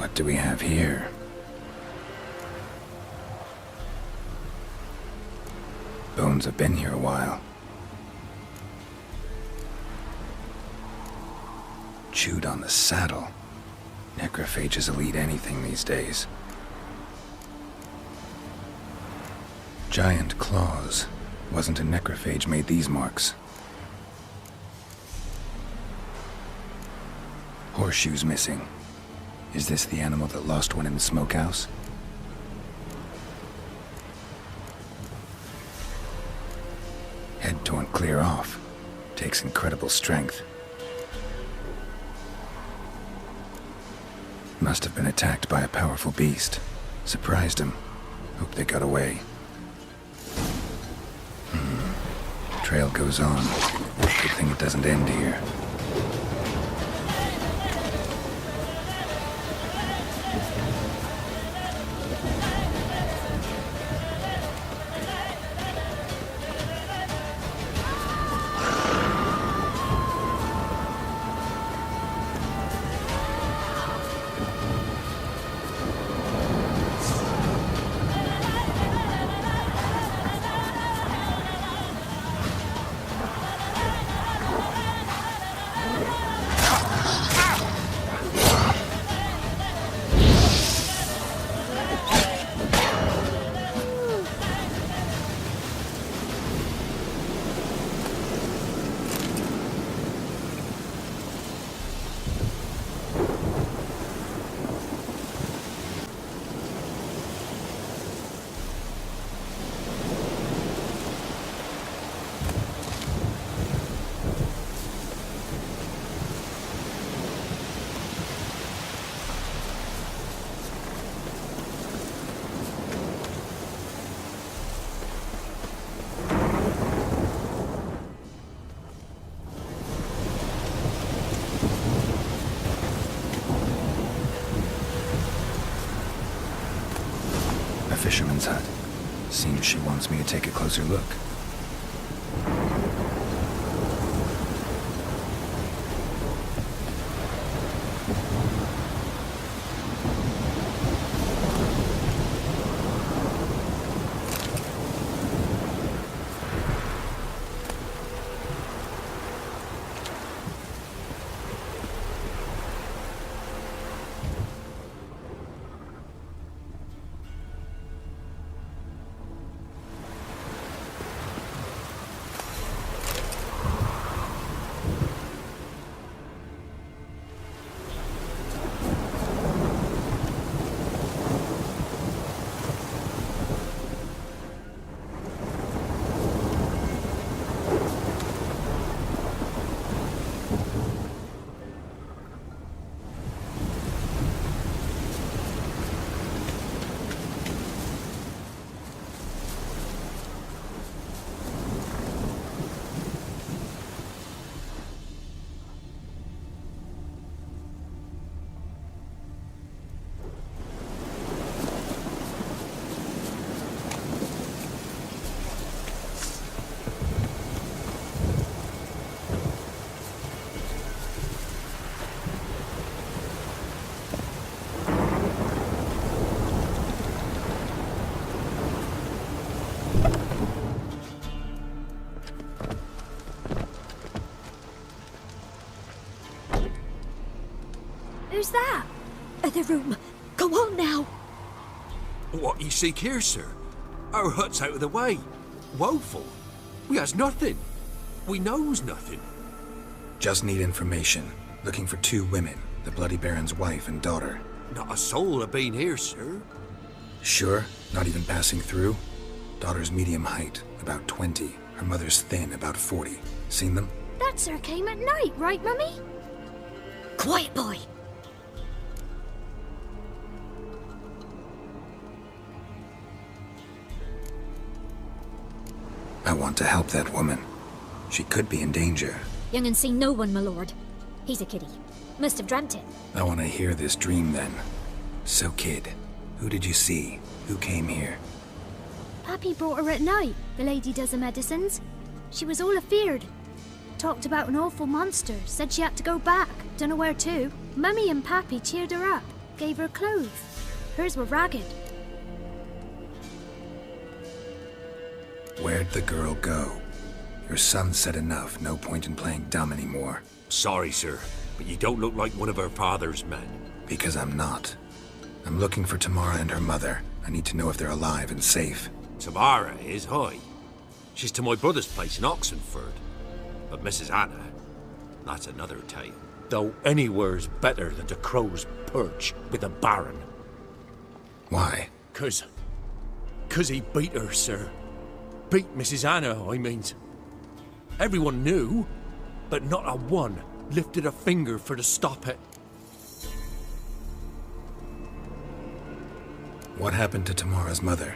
What do we have here? Bones have been here a while. Chewed on the saddle. Necrophages will eat anything these days. Giant claws. Wasn't a necrophage made these marks. Horseshoes missing. Is this the animal that lost one in the smokehouse? Head torn clear off. Takes incredible strength. Must have been attacked by a powerful beast. Surprised him. Hope they got away. Trail goes on. Good thing it doesn't end here. fisherman's hut. Seems she wants me to take a closer look. Who's that? The room. Go on now. What you seek here, sir? Our hut's out of the way. Woeful. We has nothing. We knows nothing. Just need information. Looking for 2 women, the Bloody Baron's wife and daughter. Not a soul have been here, sir. Sure? Not even passing through? Daughter's medium height, about 20. Her mother's thin, about 40. Seen them? That sir came at night, right, Mummy? Quiet, boy. I want to help that woman. She could be in danger. Young and seen no one, my lord. He's a kiddie. Must have dreamt it. I want to hear this dream then. So, kid, who did you see? Who came here? Pappy brought her at night. The lady does the medicines. She was all afeared. Talked about an awful monster. Said she had to go back. Dunno where to. Mummy and Pappy cheered her up. Gave her clothes. Hers were ragged. Where'd the girl go? Your son said enough. No point in playing dumb anymore. Sorry, sir, but you don't look like one of our father's men. Because I'm not. I'm looking for Tamara and her mother. I need to know if they're alive and safe. Tamara is, hi. She's to my brother's place in Oxenfurt. But Mrs. Anna, that's another tale. Though anywhere's better than to Crow's Perch with the Baron. Why? 'Cause he beat her, sir. Beat Mrs. Anna, I means. Everyone knew, but not a one lifted a finger for to stop it. What happened to Tamara's mother?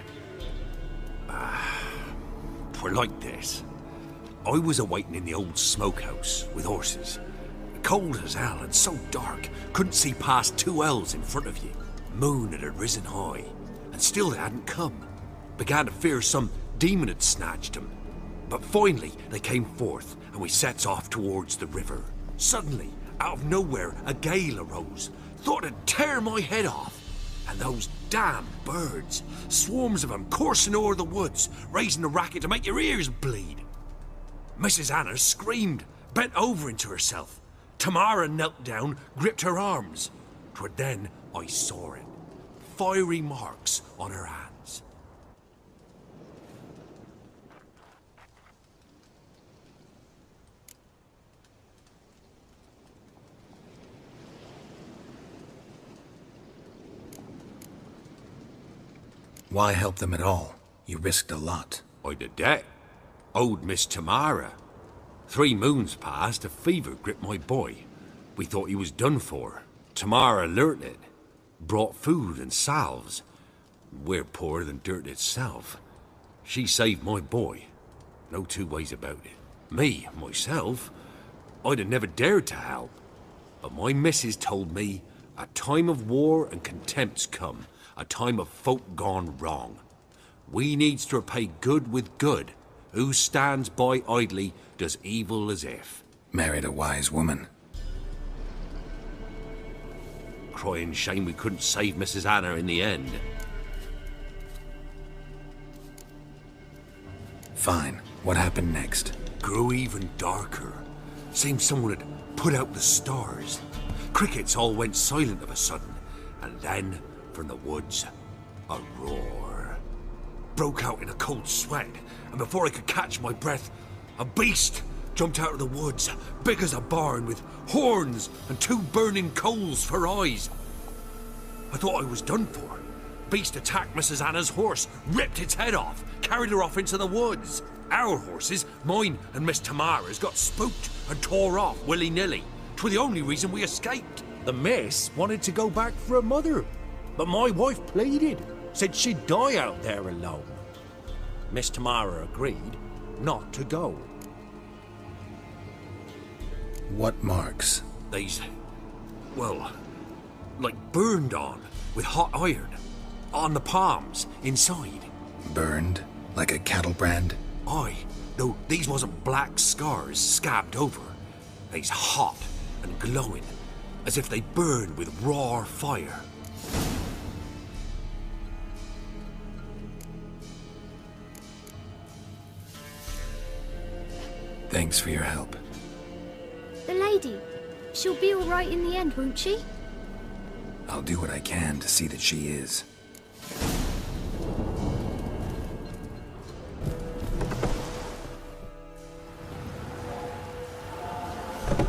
Twere like this. I was awaiting in the old smokehouse with horses. Cold as hell and so dark, couldn't see past 2 ells in front of you. Moon had risen high, and still they hadn't come. Began to fear some demon had snatched them. But finally, they came forth, and we sets off towards the river. Suddenly, out of nowhere, a gale arose. Thought it'd tear my head off. And those damn birds, swarms of them coursing o'er the woods, raising a racket to make your ears bleed. Mrs. Anna screamed, bent over into herself. Tamara knelt down, gripped her arms. 'Twere then I saw it. Fiery marks on her hands. Why help them at all? You risked a lot. I'd a debt. Owed Miss Tamara. 3 moons passed, a fever gripped my boy. We thought he was done for. Tamara learnt it. Brought food and salves. We're poorer than dirt itself. She saved my boy. No 2 ways about it. Me, myself, I'd have never dared to help. But my missus told me a time of war and contempt's come. A time of folk gone wrong. We needs to repay good with good. Who stands by idly does evil as if. Married a wise woman. Crying shame we couldn't save Mrs. Anna in the end. Fine. What happened next? Grew even darker. Seemed someone had put out the stars. Crickets all went silent of a sudden, and then, from the woods, a roar. Broke out in a cold sweat, and before I could catch my breath, a beast jumped out of the woods, big as a barn, with horns and 2 burning coals for eyes. I thought I was done for. Beast attacked Mrs. Anna's horse, ripped its head off, carried her off into the woods. Our horses, mine and Miss Tamara's, got spooked and tore off willy-nilly. 'Twas the only reason we escaped. The miss wanted to go back for her mother, but my wife pleaded, said she'd die out there alone. Miss Tamara agreed not to go. What marks? They's, well, like burned on with hot iron. On the palms, inside. Burned? Like a cattle brand? Aye, though these wasn't black scars scabbed over. They's hot and glowing, as if they burned with raw fire. Thanks for your help. The lady, she'll be all right in the end, won't she? I'll do what I can to see that she is.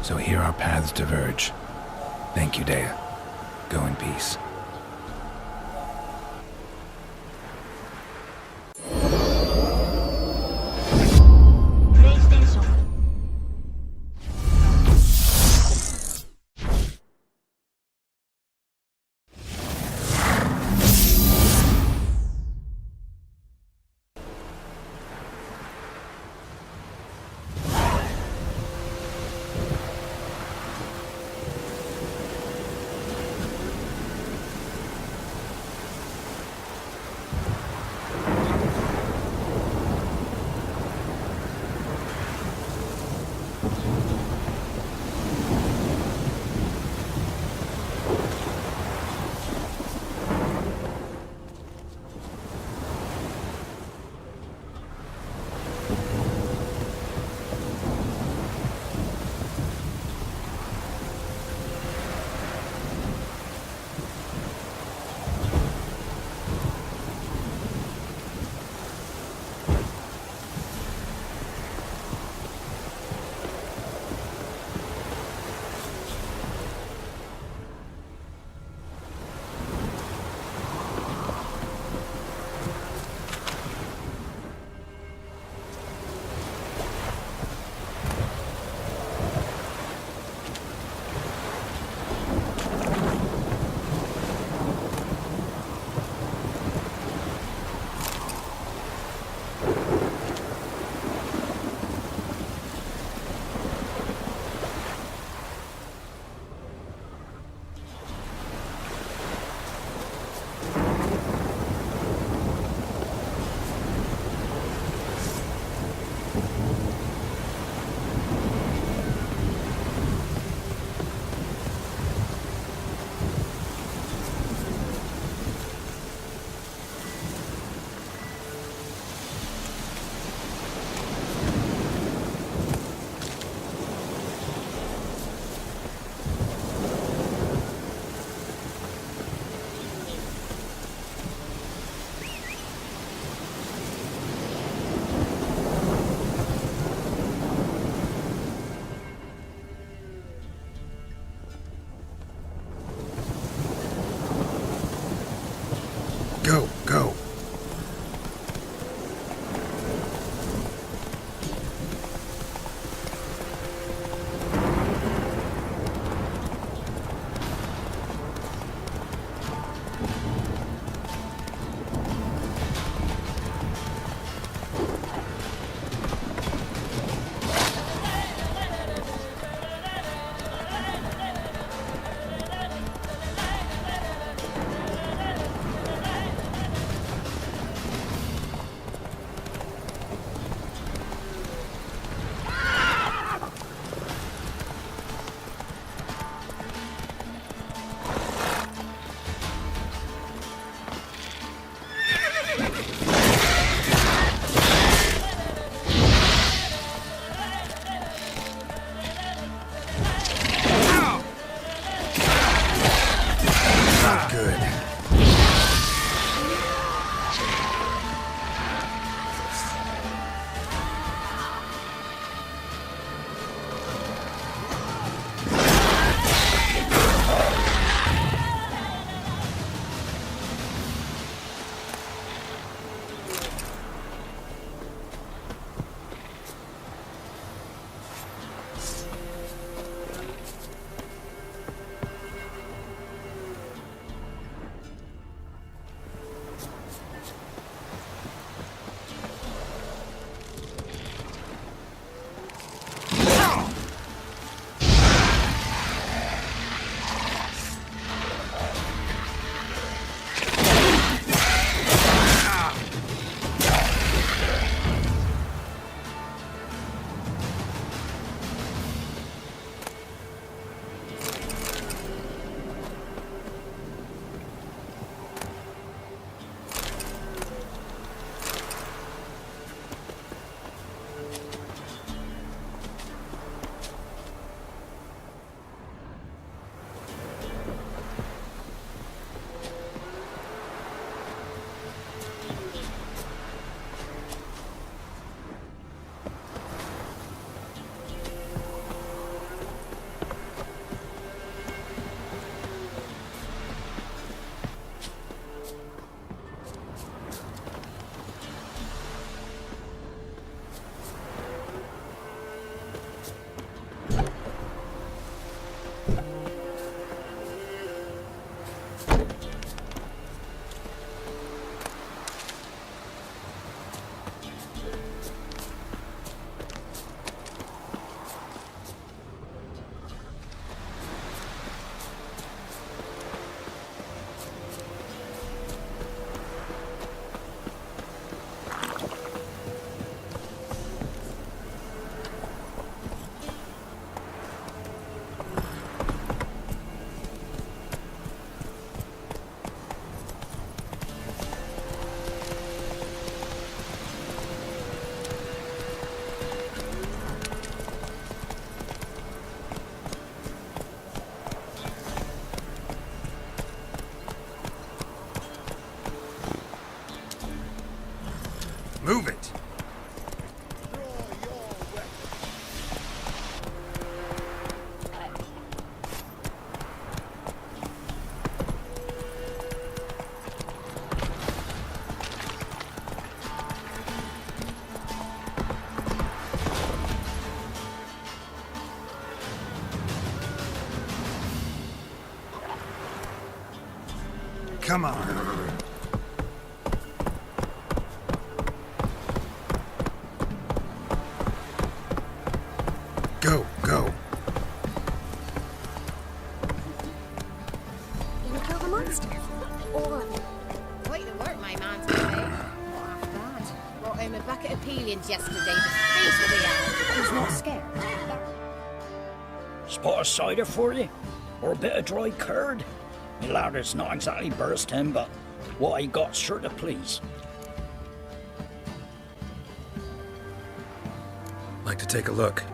So here our paths diverge. Thank you, Dea. Go in peace. Come on. Go, go. Gonna kill the monster. All of them. Quite the work, my man, today. Half bad. Brought home a bucket of peelings yesterday. The face of the owl. He's not scared. Spot of cider for you? Or a bit of dry curd? My ladder's not exactly bursting, but what I got's sure to please. Like to take a look.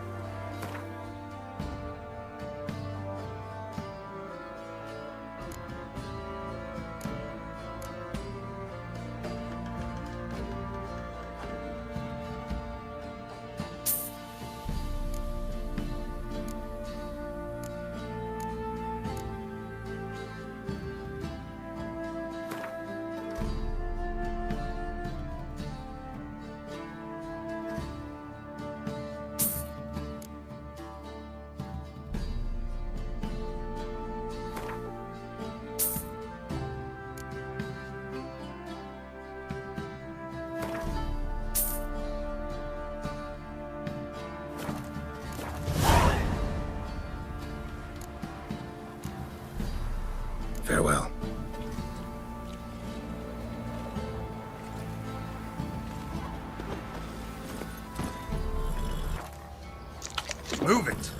Farewell. Move it.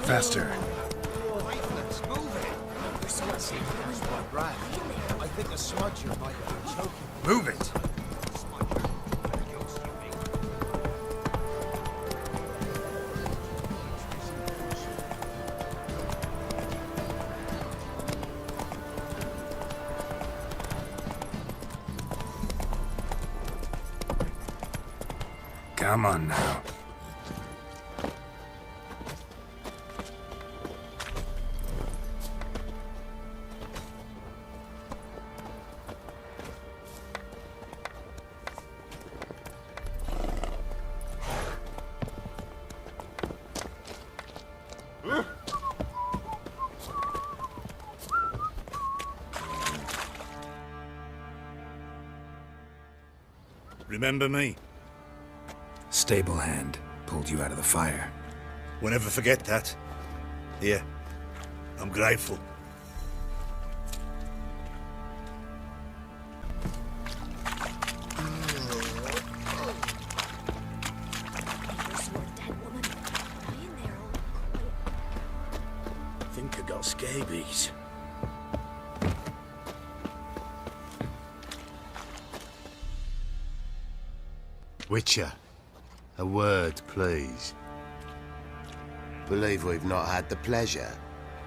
Faster. I think a smudger might have been choking. Move it. Come on now. Remember me? Stable hand pulled you out of the fire. We'll never forget that. Here, I'm grateful. Think I got scabies. Witcher, a word, please. Believe we've not had the pleasure.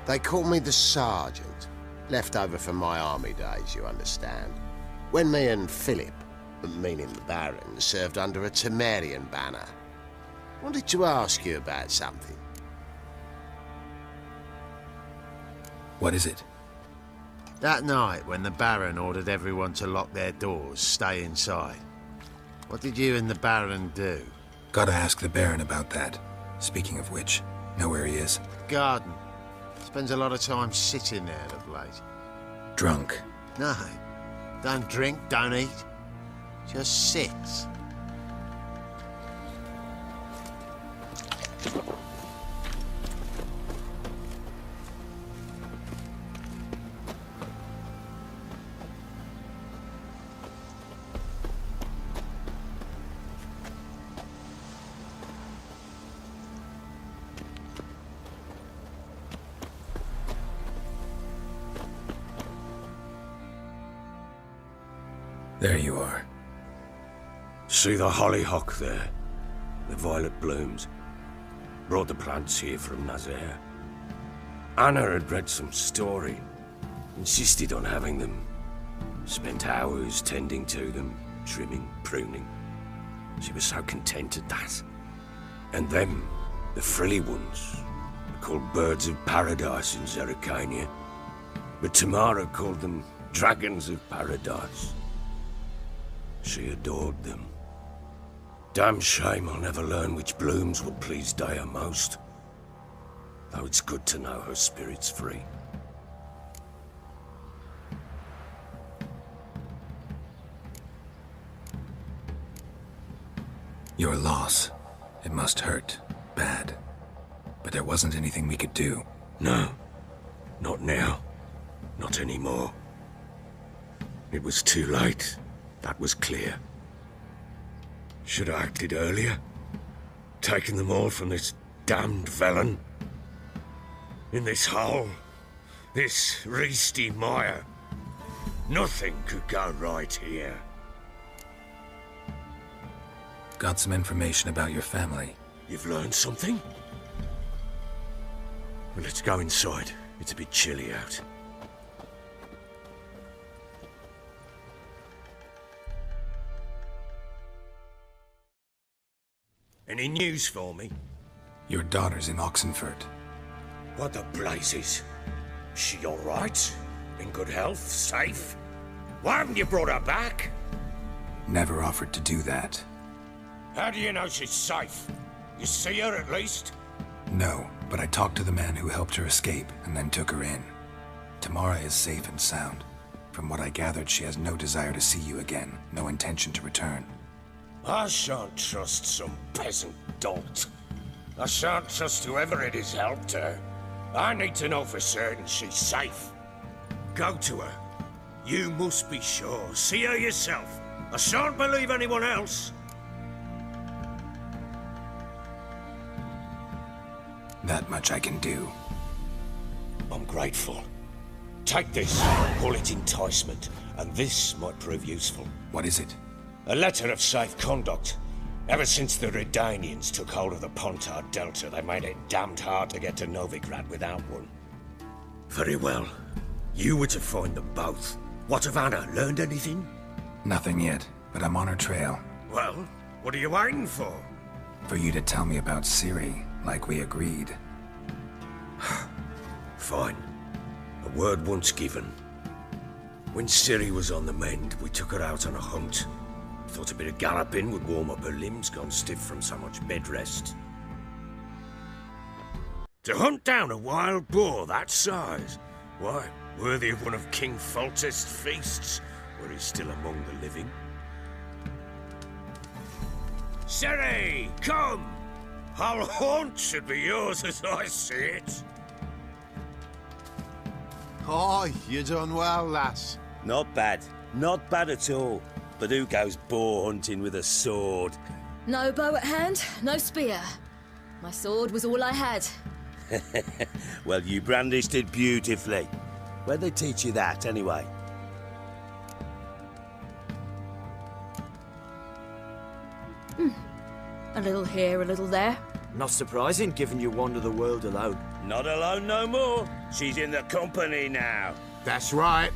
They call me the Sergeant. Left over from my army days, you understand. When me and Philip, meaning the Baron, served under a Temerian banner. Wanted to ask you about something. What is it? That night when the Baron ordered everyone to lock their doors, stay inside. What did you and the Baron do? Gotta ask the Baron about that. Speaking of which, know where he is? Garden. Spends a lot of time sitting there of late. Drunk. No. Don't drink, don't eat. Just sits. There you are. See the hollyhock there? The violet blooms. Brought the plants here from Nazaire. Anna had read some story. Insisted on having them. Spent hours tending to them, trimming, pruning. She was so content at that. And them, the frilly ones, are called birds of paradise in Zerrikania. But Tamara called them dragons of paradise. She adored them. Damn shame I'll never learn which blooms would please Dea most. Though it's good to know her spirit's free. Your loss. It must hurt. Bad. But there wasn't anything we could do. No. Not now. Not anymore. It was too late. That was clear. Should have acted earlier. Taken them all from this damned Velen. In this hole. This reesty mire. Nothing could go right here. Got some information about your family. You've learned something? Well, let's go inside. It's a bit chilly out. Any news for me? Your daughter's in Oxenfurt. What the blazes? Is she all right? In good health? Safe? Why haven't you brought her back? Never offered to do that. How do you know she's safe? You see her at least? No, but I talked to the man who helped her escape and then took her in. Tamara is safe and sound. From what I gathered, she has no desire to see you again, no intention to return. I shan't trust some peasant dolt. I shan't trust whoever it is helped her. I need to know for certain she's safe. Go to her. You must be sure. See her yourself. I shan't believe anyone else. That much I can do. I'm grateful. Take this, call it enticement, and this might prove useful. What is it? A letter of safe conduct. Ever since the Redanians took hold of the Pontar Delta, they made it damned hard to get to Novigrad without one. Very well. You were to find them both. What of Anna? Learned anything? Nothing yet, but I'm on her trail. Well, what are you waiting for? For you to tell me about Ciri, like we agreed. Fine. A word once given. When Ciri was on the mend, we took her out on a hunt. Thought a bit of galloping would warm up her limbs, gone stiff from so much bed rest. To hunt down a wild boar that size? Why, worthy of one of King Foltest's feasts, were he still among the living. Ciri, come! Our haunt should be yours as I see it. Oh, you done well, lass. Not bad. Not bad at all. But who goes boar hunting with a sword? No bow at hand, no spear. My sword was all I had. Well, you brandished it beautifully. Where'd they teach you that, anyway? A little here, a little there. Not surprising, given you wander the world alone. Not alone no more. She's in the company now. That's right.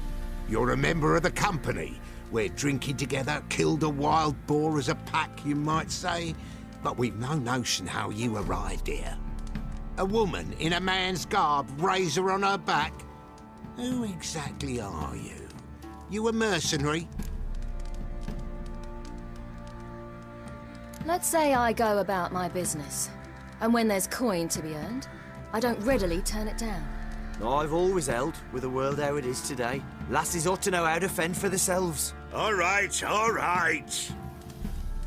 You're a member of the company. We're drinking together, killed a wild boar as a pack, you might say. But we've no notion how you arrived here. A woman in a man's garb, razor on her back. Who exactly are you? You a mercenary? Let's say I go about my business. And when there's coin to be earned, I don't readily turn it down. I've always held, with the world how it is today, lasses ought to know how to fend for themselves. All right, all right.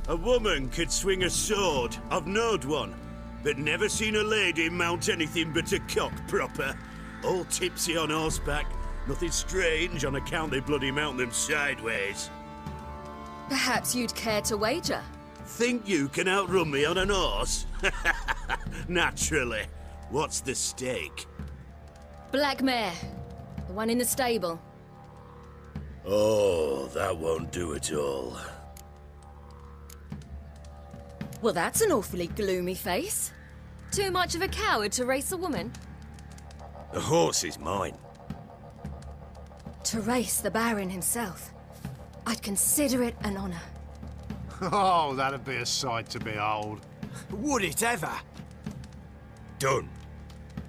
A woman could swing a sword. I've knowed one. But never seen a lady mount anything but a cock proper. All tipsy on horseback. Nothing strange on account they bloody mount them sideways. Perhaps you'd care to wager? Think you can outrun me on an horse? Naturally. What's the stake? Black mare. The one in the stable. Oh, that won't do at all. Well, that's an awfully gloomy face. Too much of a coward to race a woman? The horse is mine. To race the Baron himself. I'd consider it an honor. Oh, that'd be a sight to behold. Would it ever? Done.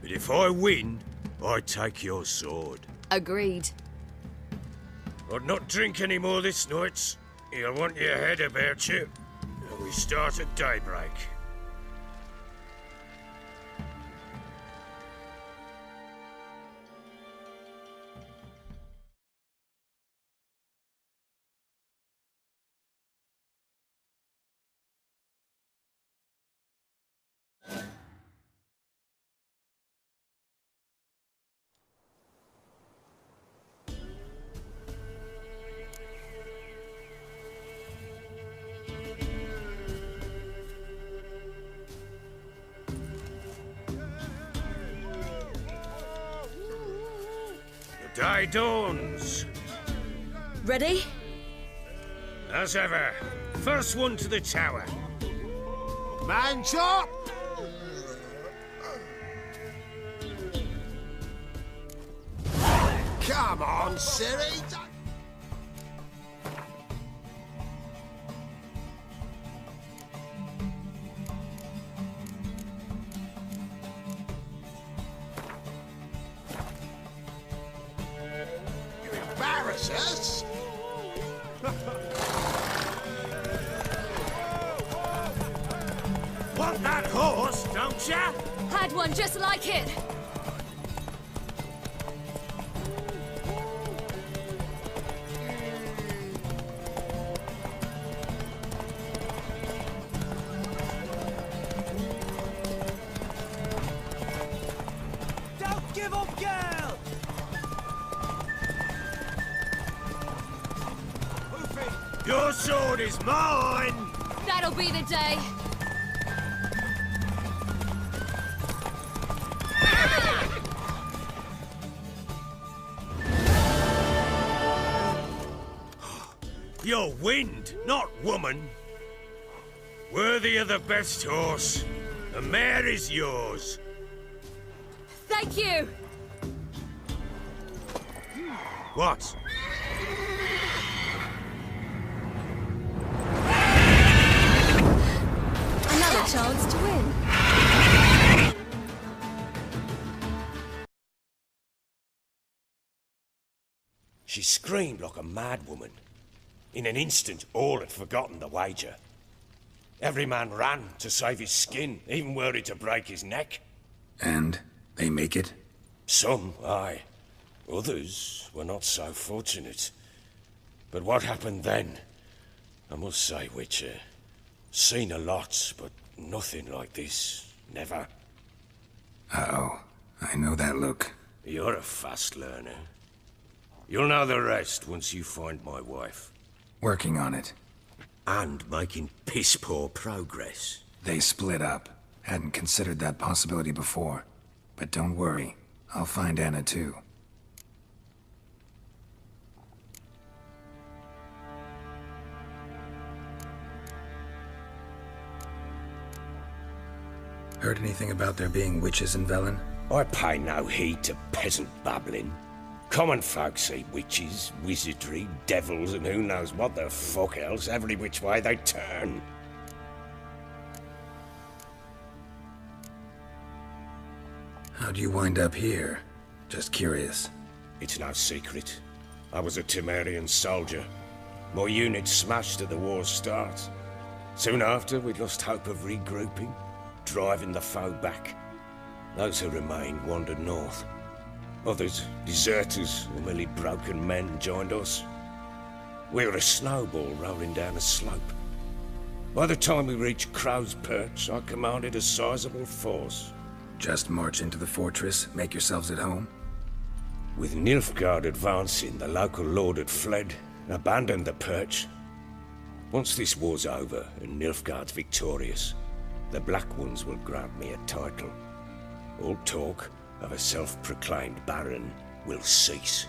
But if I win, I take your sword. Agreed. I'd not drink any more this night. You'll want your head about you. We start at daybreak. Day dawns. Ready? As ever. First one to the tower. Man chop! Come on, Ciri! Us? Want that horse, don't ya? Had one just like it. Don't give up, girl! Your sword is mine! That'll be the day. You're wind, not woman. Worthy of the best horse. The mare is yours. Thank you! What? Another chance to win. She screamed like a mad woman. In an instant, all had forgotten the wager. Every man ran to save his skin, even were it to break his neck. And they make it? Some, aye. Others were not so fortunate. But what happened then? I must say, Witcher, seen a lot, but nothing like this. Never. Uh-oh. I know that look. You're a fast learner. You'll know the rest once you find my wife. Working on it. And making piss-poor progress. They split up. Hadn't considered that possibility before. But don't worry. I'll find Anna too. Heard anything about there being witches in Velen? I pay no heed to peasant babbling. Common folk see witches, wizardry, devils, and who knows what the fuck else every which way they turn. How'd you wind up here? Just curious. It's no secret. I was a Temerian soldier. My unit smashed at the war's start. Soon after, we'd lost hope of regrouping, driving the foe back. Those who remained wandered north. Others, deserters or merely broken men, joined us. We were a snowball rolling down a slope. By the time we reached Crow's Perch, I commanded a sizable force. Just march into the fortress, make yourselves at home? With Nilfgaard advancing, the local lord had fled, abandoned the Perch. Once this war's over and Nilfgaard's victorious, the Black Ones will grant me a title. All talk of a self-proclaimed Baron will cease.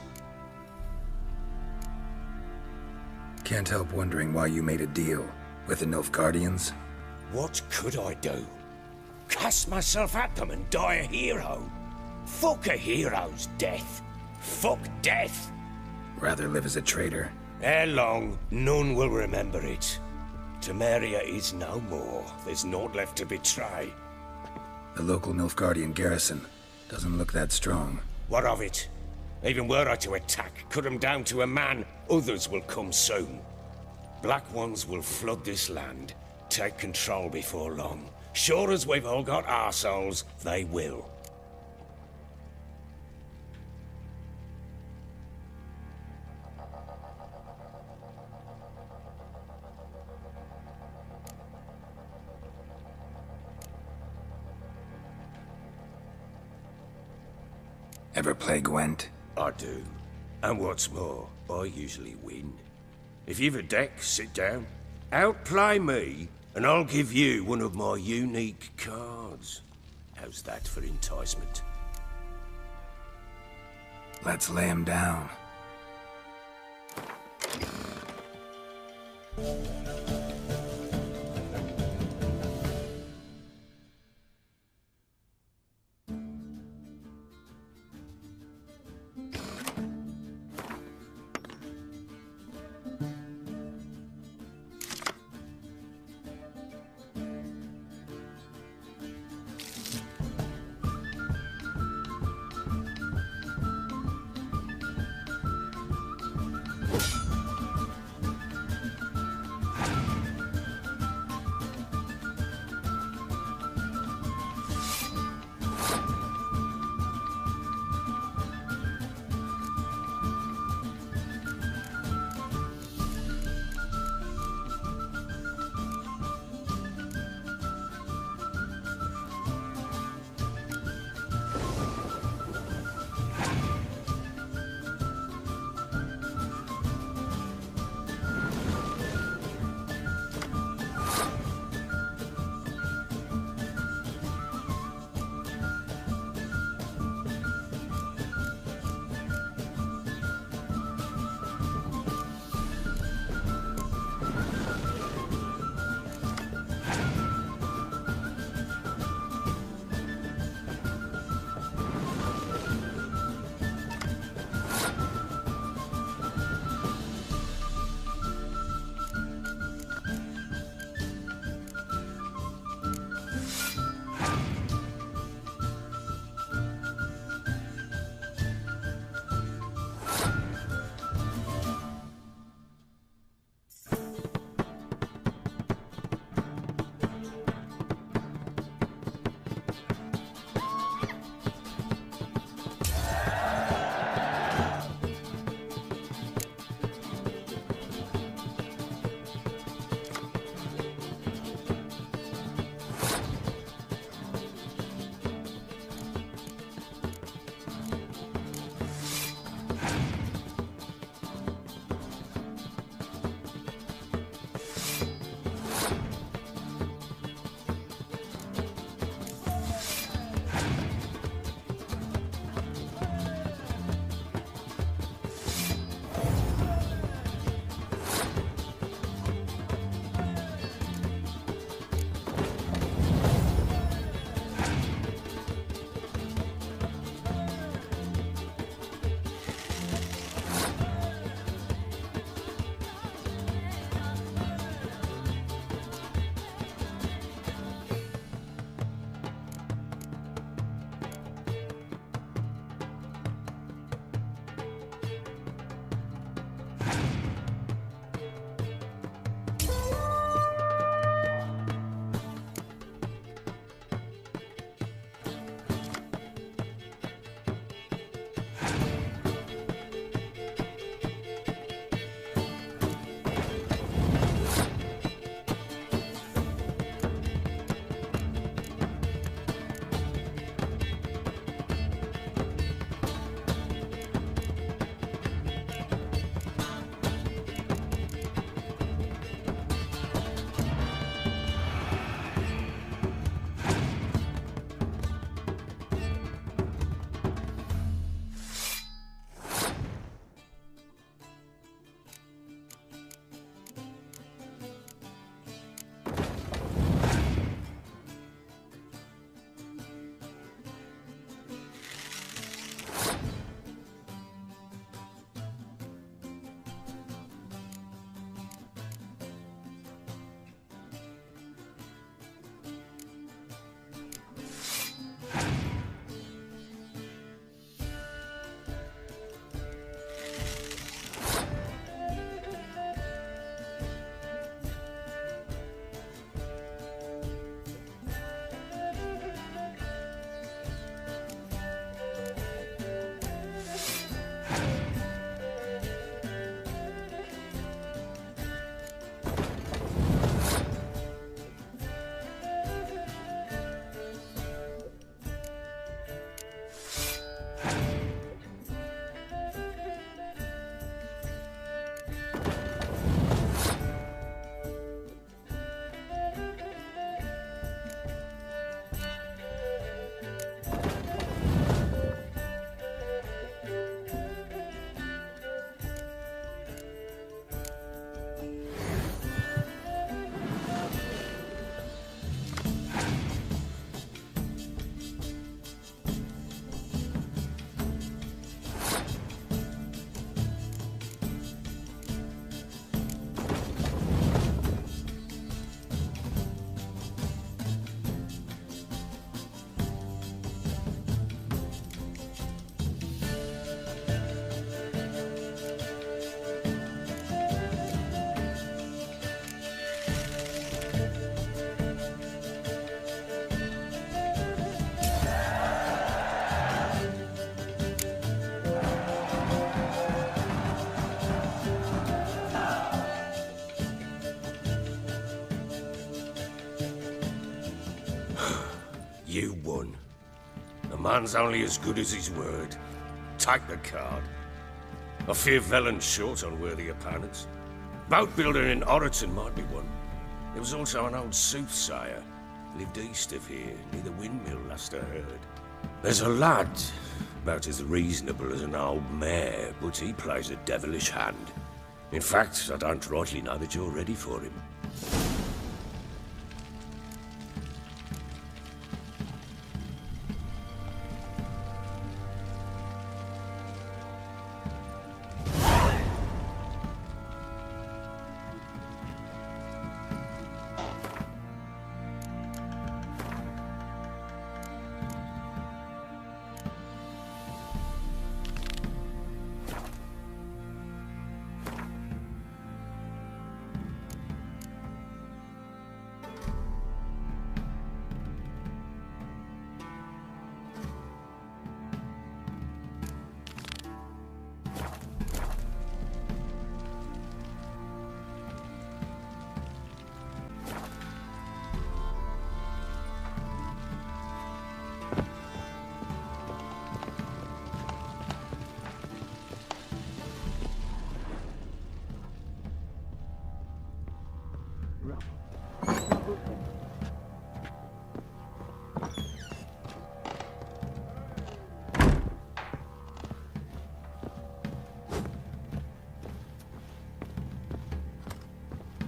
Can't help wondering why you made a deal with the Nilfgaardians. What could I do? Cast myself at them and die a hero? Fuck a hero's death. Fuck death. Rather live as a traitor. Ere long, none will remember it. Temeria is no more. There's naught left to betray. The local Nilfgaardian garrison doesn't look that strong. What of it? Even were I to attack, cut them down to a man, others will come soon. Black Ones will flood this land, take control before long. Sure as we've all got arseholes, they will. Ever play Gwent? I do. And what's more, I usually win. If you've a deck, sit down. Outplay me, and I'll give you one of my unique cards. How's that for enticement? Let's lay him down. You won. A man's only as good as his word. Take the card. I fear Velen's short on worthy opponents. Boat builder in Oroton might be one. There was also an old soothsayer. Lived east of here, near the windmill, last I heard. There's a lad, about as reasonable as an old mare, but he plays a devilish hand. In fact, I don't rightly know that you're ready for him.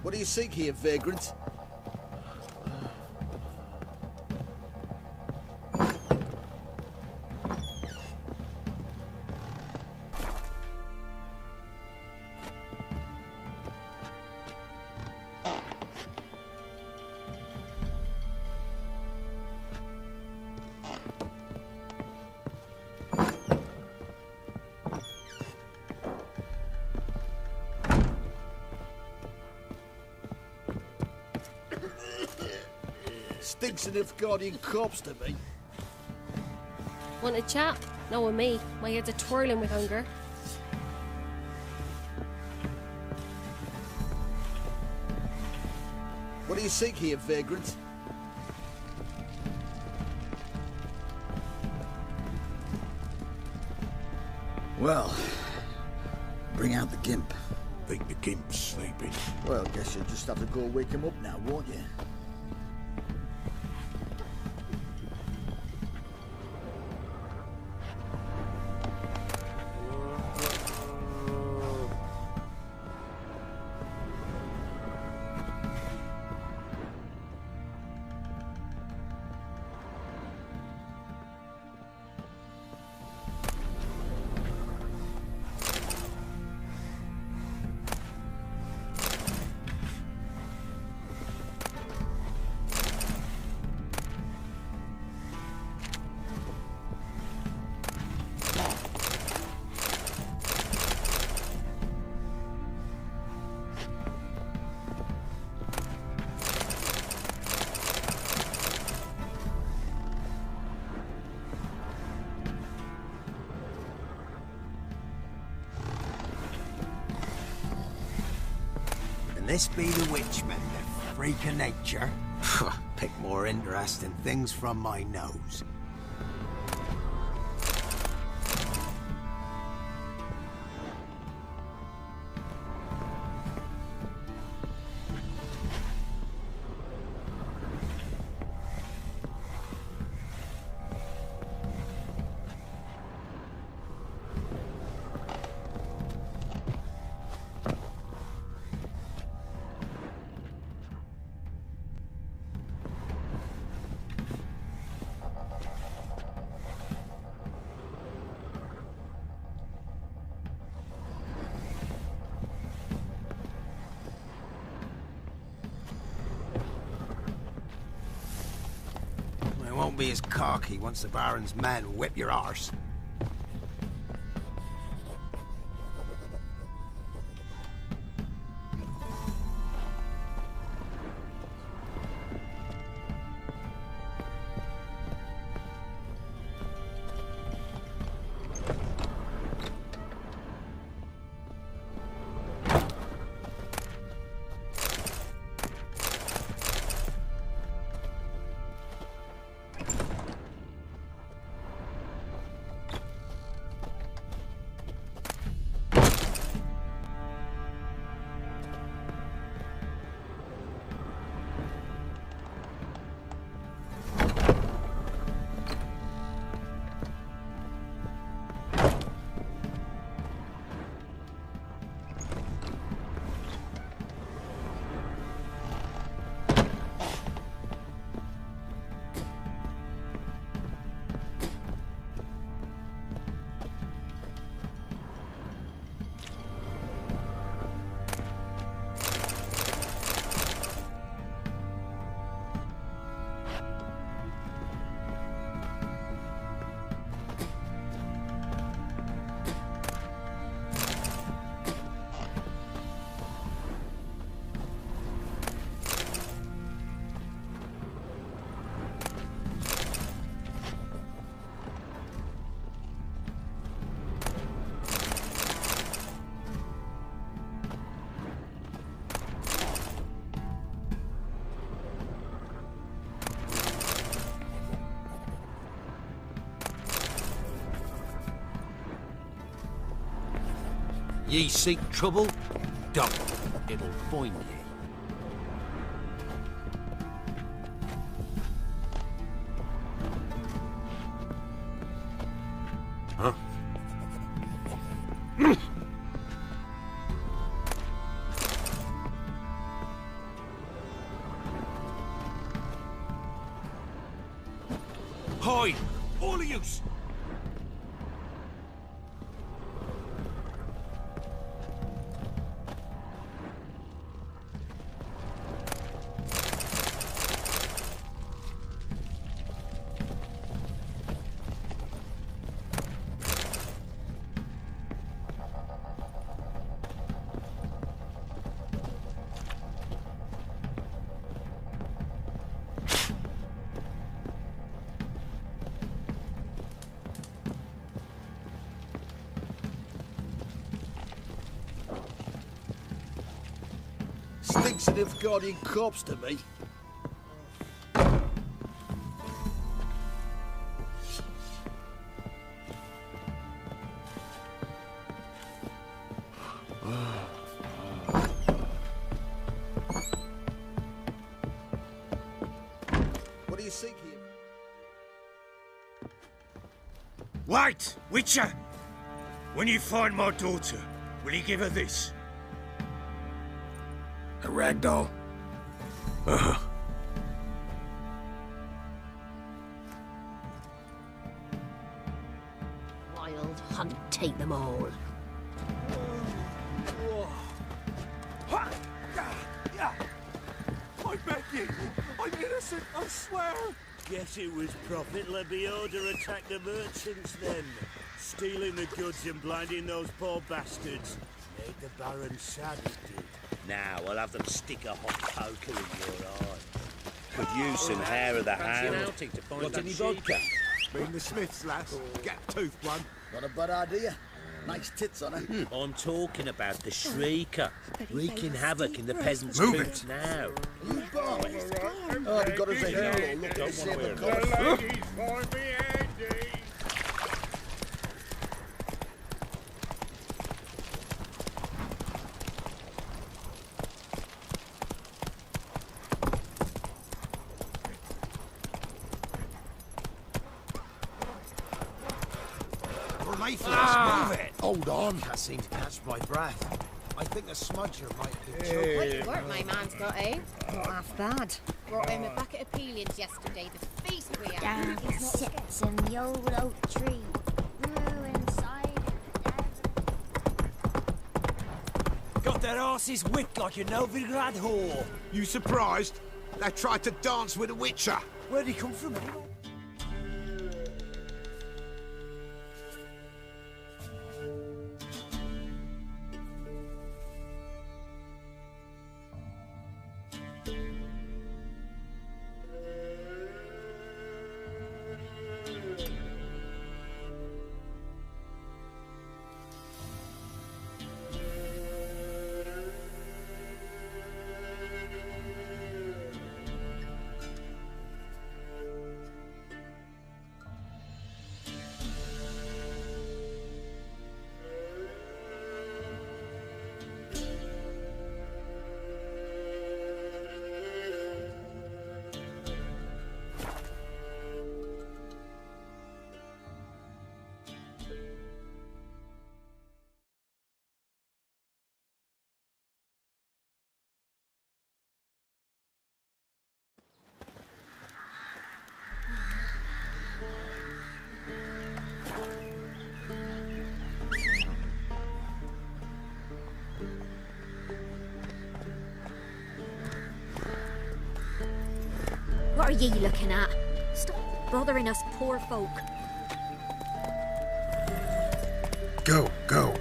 What do you seek here, vagrant? Stinks of Nilfgaardian corpse to me. Want a chat? No, with me. My head's a twirling with hunger. What do you seek here, vagrant? Well, bring out the gimp. Think the gimp's sleeping. Well, guess you'll just have to go wake him up now, won't you? This be the witchman, the freak of nature? Pick more interesting things from my nose. Won't be as cocky once the Baron's men whip your arse. Ye seek trouble? Don't. It'll find ye. Huh? Hide! All of yous! Stinks of guardian corpse to me. What do you seek here? Wait, Witcher! When you find my daughter, will you give her this? A ragdoll. Wild hunt, take them all. I beg you! I'm innocent, I swear! Guess it was Prophet Lebioda attacked the merchants then. Stealing the goods and blinding those poor bastards. Made the Baron sad, it did. Now I'll have them stick a hot poker in your eye. Could use some hair of the hand. Got any vodka? Bring the Smiths, lass. Get toothed one. Not a bad idea. Nice tits on her. I'm talking about the Shrieker, wreaking havoc in the peasants' Move boots now. You bomb. Oh, they got us a hero. Look at see the cost. Move it! Hold on. Can't seem to catch my breath. I think the smudger might be Great work my man's got, eh? Not half bad. Brought him a bucket of peelings yesterday. The feast we had. Down sits in the old oak tree. Grew inside Got their asses whipped like a Novigrad whore. You surprised? They tried to dance with a Witcher. Where'd he come from? What are ye looking at? Stop bothering us poor folk. Go, go.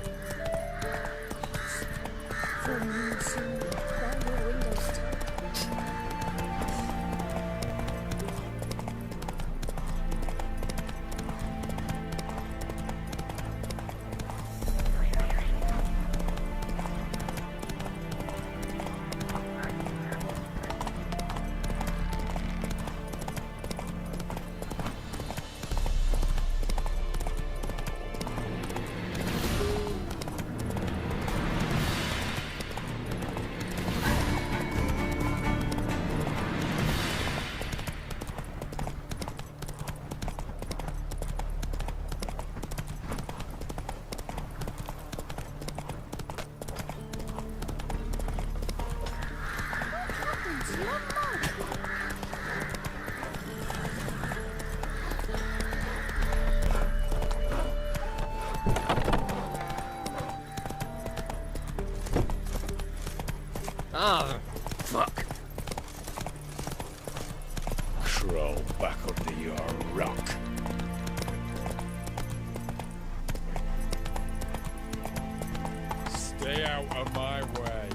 Ah, fuck. Crawl back under your rock. Stay out of my way.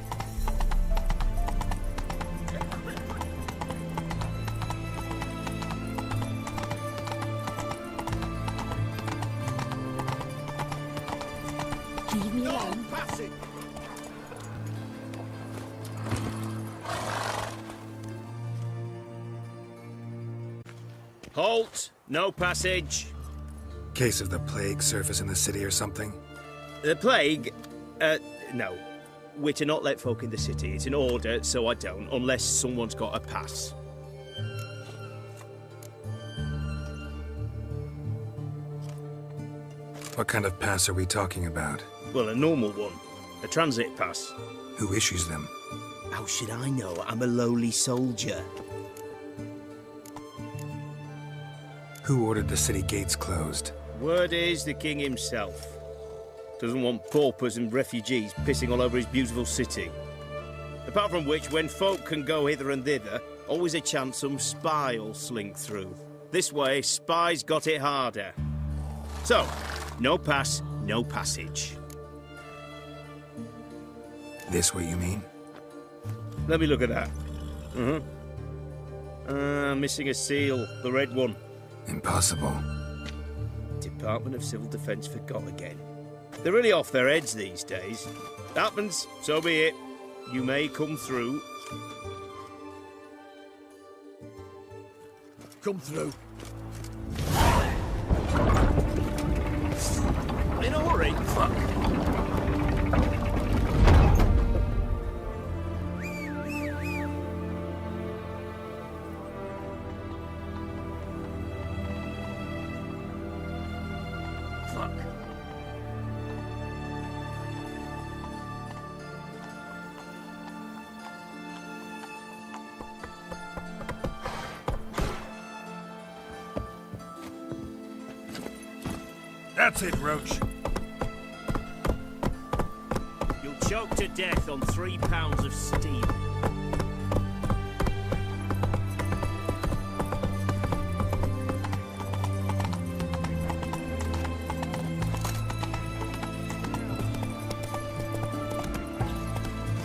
Leave me alone. Halt! No passage. Case of the plague surface in the city or something? The plague? No. We're to not let folk in the city. It's an order, so I don't, unless someone's got a pass. What kind of pass are we talking about? Well, a normal one. A transit pass. Who issues them? How should I know? I'm a lowly soldier. Who ordered the city gates closed? Word is the king himself. Doesn't want paupers and refugees pissing all over his beautiful city. Apart from which, when folk can go hither and thither, always a chance some spy will slink through. This way, spies got it harder. So, no pass, no passage. This what you mean? Let me look at that. Missing a seal, the red one. Impossible. Department of Civil Defence forgot again. They're really off their heads these days. Happens, so be it. You may come through. Come through. In a hurry? Fuck. That's it, Roach. You'll choke to death on 3 pounds of steam.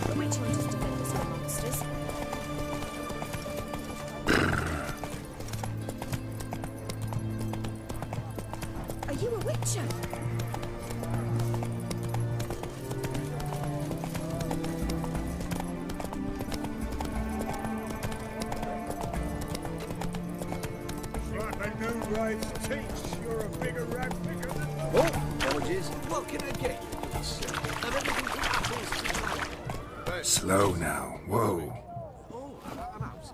The witch hunters defend us from monsters. Are you a witcher? Like a new race teach, you're a bigger rat picker than the... Oh, apologies. What can I get you, good sir? And everything from apples to Slow now. Whoa. Oh, I'm out.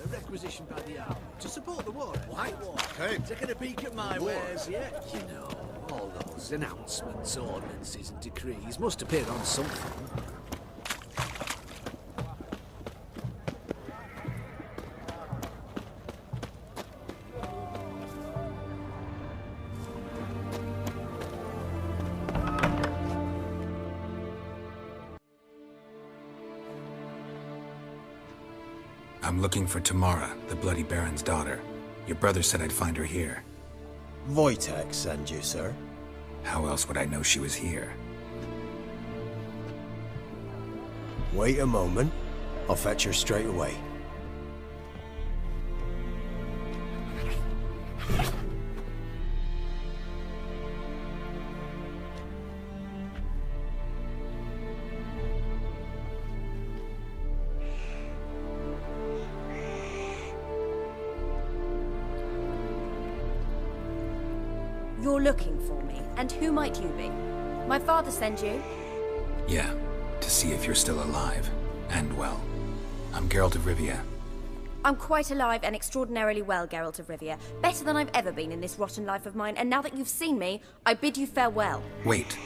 The requisition by the hour. To support the war. White war. Hey. Taking a peek at my wares, yeah? You know, all those announcements, ordinances and decrees must appear on something. I'm looking for Tamara, the Bloody Baron's daughter. Your brother said I'd find her here. Wojtek send you, sir. How else would I know she was here? Wait a moment. I'll fetch her straight away. You're looking for me, and who might you be? My father sent you? Yeah, to see if you're still alive. And well. I'm Geralt of Rivia. I'm quite alive and extraordinarily well, Geralt of Rivia. Better than I've ever been in this rotten life of mine, and now that you've seen me, I bid you farewell. Wait.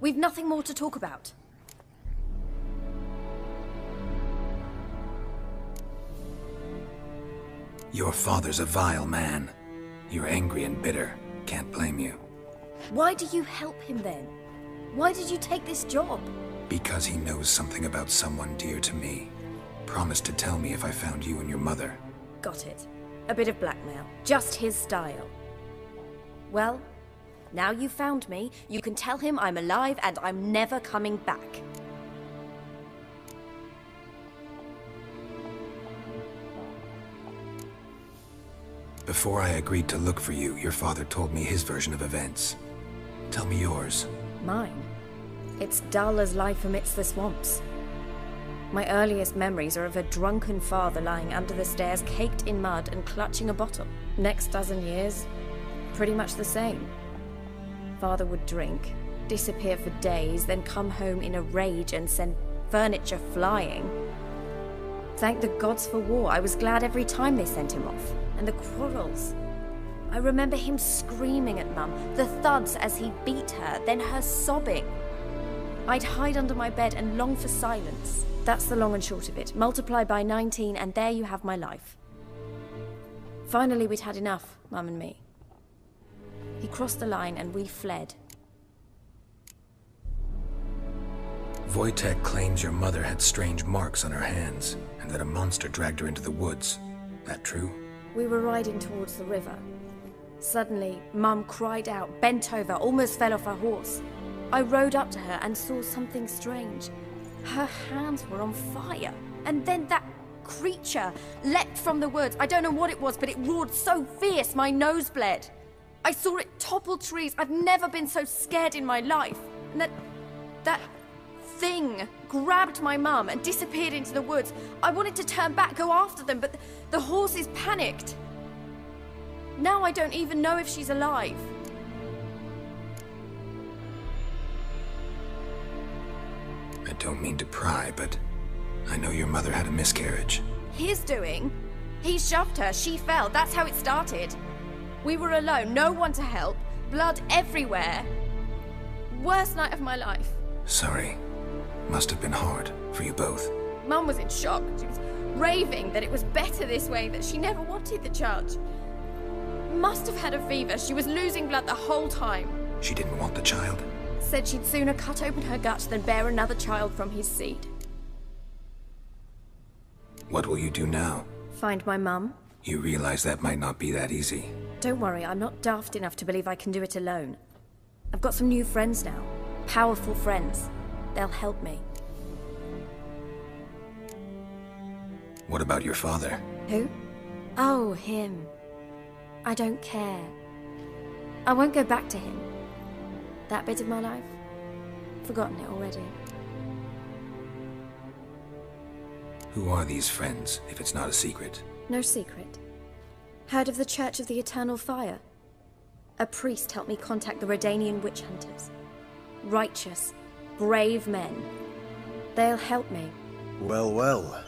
We've nothing more to talk about. Your father's a vile man. You're angry and bitter. Can't blame you. Why do you help him then? Why did you take this job? Because he knows something about someone dear to me. Promised to tell me if I found you and your mother. Got it. A bit of blackmail. Just his style. Well, now you've found me, you can tell him I'm alive and I'm never coming back. Before I agreed to look for you, your father told me his version of events. Tell me yours. Mine? It's dull as life amidst the swamps. My earliest memories are of a drunken father lying under the stairs, caked in mud and clutching a bottle. Next dozen years, pretty much the same. Father would drink, disappear for days, then come home in a rage and send furniture flying. Thank the gods for war. I was glad every time they sent him off. And the quarrels. I remember him screaming at Mum, the thuds as he beat her, then her sobbing. I'd hide under my bed and long for silence. That's the long and short of it. Multiply by 19 and there you have my life. Finally, we'd had enough, Mum and me. He crossed the line and we fled. Wojtek claims your mother had strange marks on her hands, and that a monster dragged her into the woods. That true? We were riding towards the river. Suddenly, Mum cried out, bent over, almost fell off her horse. I rode up to her and saw something strange. Her hands were on fire. And then that creature leapt from the woods. I don't know what it was, but it roared so fierce my nose bled. I saw it topple trees. I've never been so scared in my life. And that thing grabbed my mum and disappeared into the woods. I wanted to turn back, go after them, but the horses panicked. Now I don't even know if she's alive. I don't mean to pry, but I know your mother had a miscarriage. His doing? He shoved her, she fell, that's how it started. We were alone, no one to help, blood everywhere. Worst night of my life. Sorry. Must have been hard for you both. Mum was in shock. She was raving that it was better this way, that she never wanted the child. Must have had a fever. She was losing blood the whole time. She didn't want the child? Said she'd sooner cut open her gut than bear another child from his seed. What will you do now? Find my mum. You realize that might not be that easy. Don't worry, I'm not daft enough to believe I can do it alone. I've got some new friends now. Powerful friends. They'll help me. What about your father? Who? Oh, him. I don't care. I won't go back to him. That bit of my life? Forgotten it already. Who are these friends, if it's not a secret? No secret. Heard of the Church of the Eternal Fire? A priest helped me contact the Redanian witch hunters. Righteous, brave men. They'll help me. Well, well.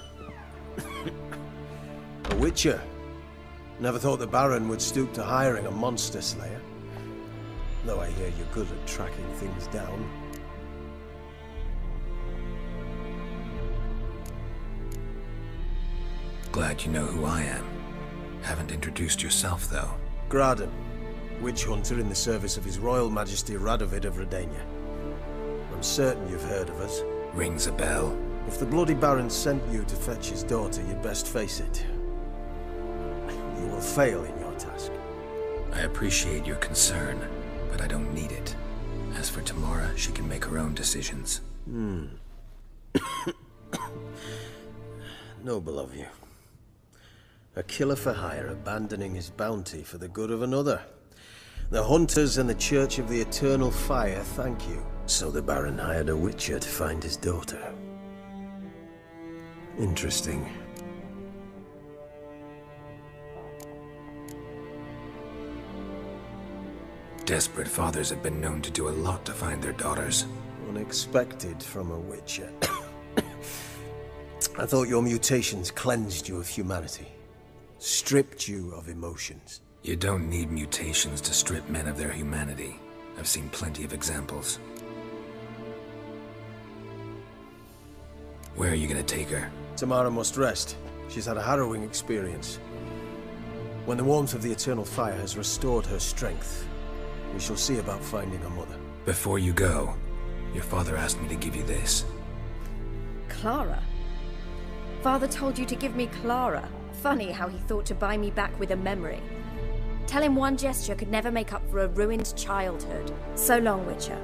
A witcher. Never thought the Baron would stoop to hiring a monster slayer. Though I hear you're good at tracking things down. Glad you know who I am. Haven't introduced yourself, though. Graden, witch hunter in the service of His Royal Majesty Radovid of Redania. I'm certain you've heard of us. Rings a bell. If the bloody Baron sent you to fetch his daughter, you'd best face it. You will fail in your task. I appreciate your concern, but I don't need it. As for Tamara, she can make her own decisions. Noble of you. A killer for hire abandoning his bounty for the good of another. The hunters and the Church of the Eternal Fire thank you. So the Baron hired a witcher to find his daughter. Interesting. Desperate fathers have been known to do a lot to find their daughters. Unexpected from a witcher. I thought your mutations cleansed you of humanity. Stripped you of emotions. You don't need mutations to strip men of their humanity. I've seen plenty of examples. Where are you gonna take her? Tamara must rest. She's had a harrowing experience. When the warmth of the Eternal Fire has restored her strength, we shall see about finding her mother. Before you go, Your father asked me to give you this. Clara? Father told you to give me Clara. Funny how he thought to buy me back with a memory. Tell him one gesture could never make up for a ruined childhood. So long, Witcher.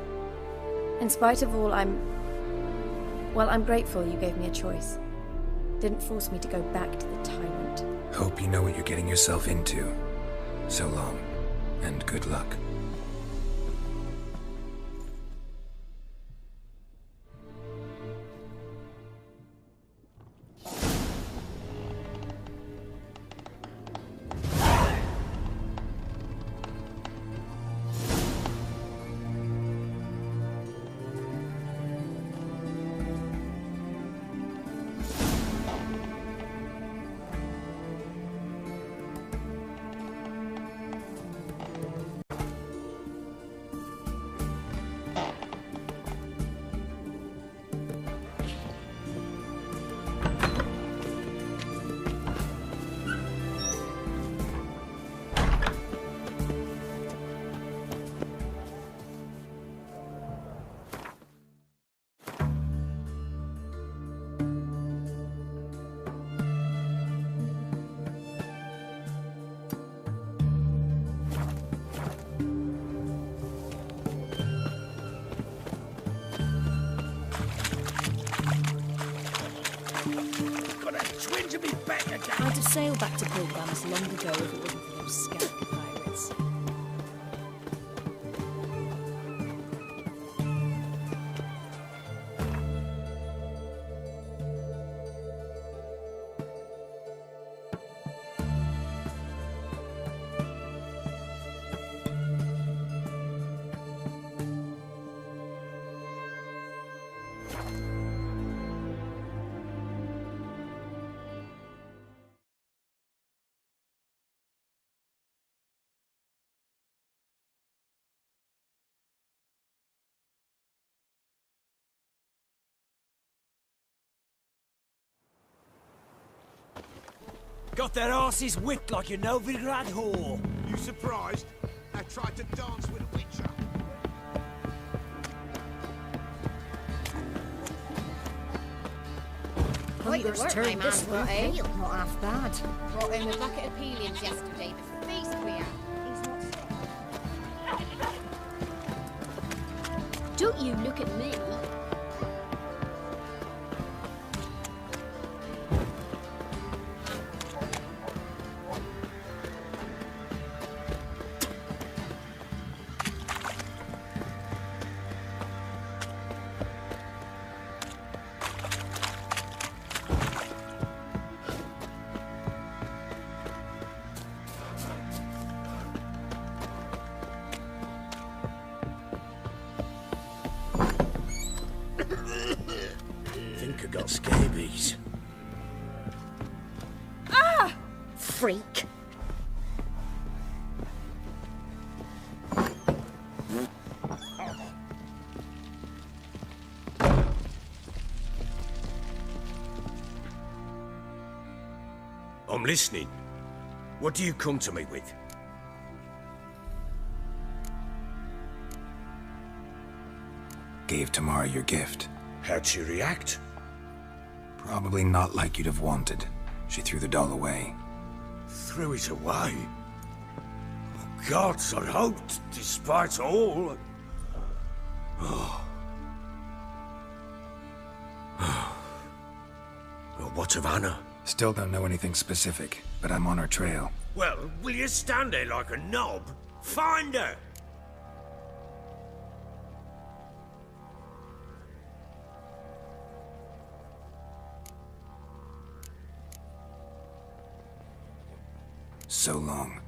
In spite of all, I'm grateful you gave me a choice. Didn't force me to go back to the tyrant. Hope you know what you're getting yourself into. So long, and good luck. I'd have sailed back to Pilgrims long ago if it wasn't for those scary pirates. Got their asses whipped like a Novigrad whore. You surprised? I tried to dance with a witcher. Quite the work my man's got, eh? Not half bad. Brought home a bucket of peelings yesterday. The feast we had. He's not sick. Don't you look at me. Got scabies. Ah! Freak. I'm listening. What do you come to me with? Gave Tamara your gift. How'd she react? Probably not like you'd have wanted. She threw the doll away. Threw it away? Oh, gods, I hoped, despite all... Oh. Well, what of Anna? Still don't know anything specific, but I'm on her trail. Well, will you stand there like a knob? Find her! So long.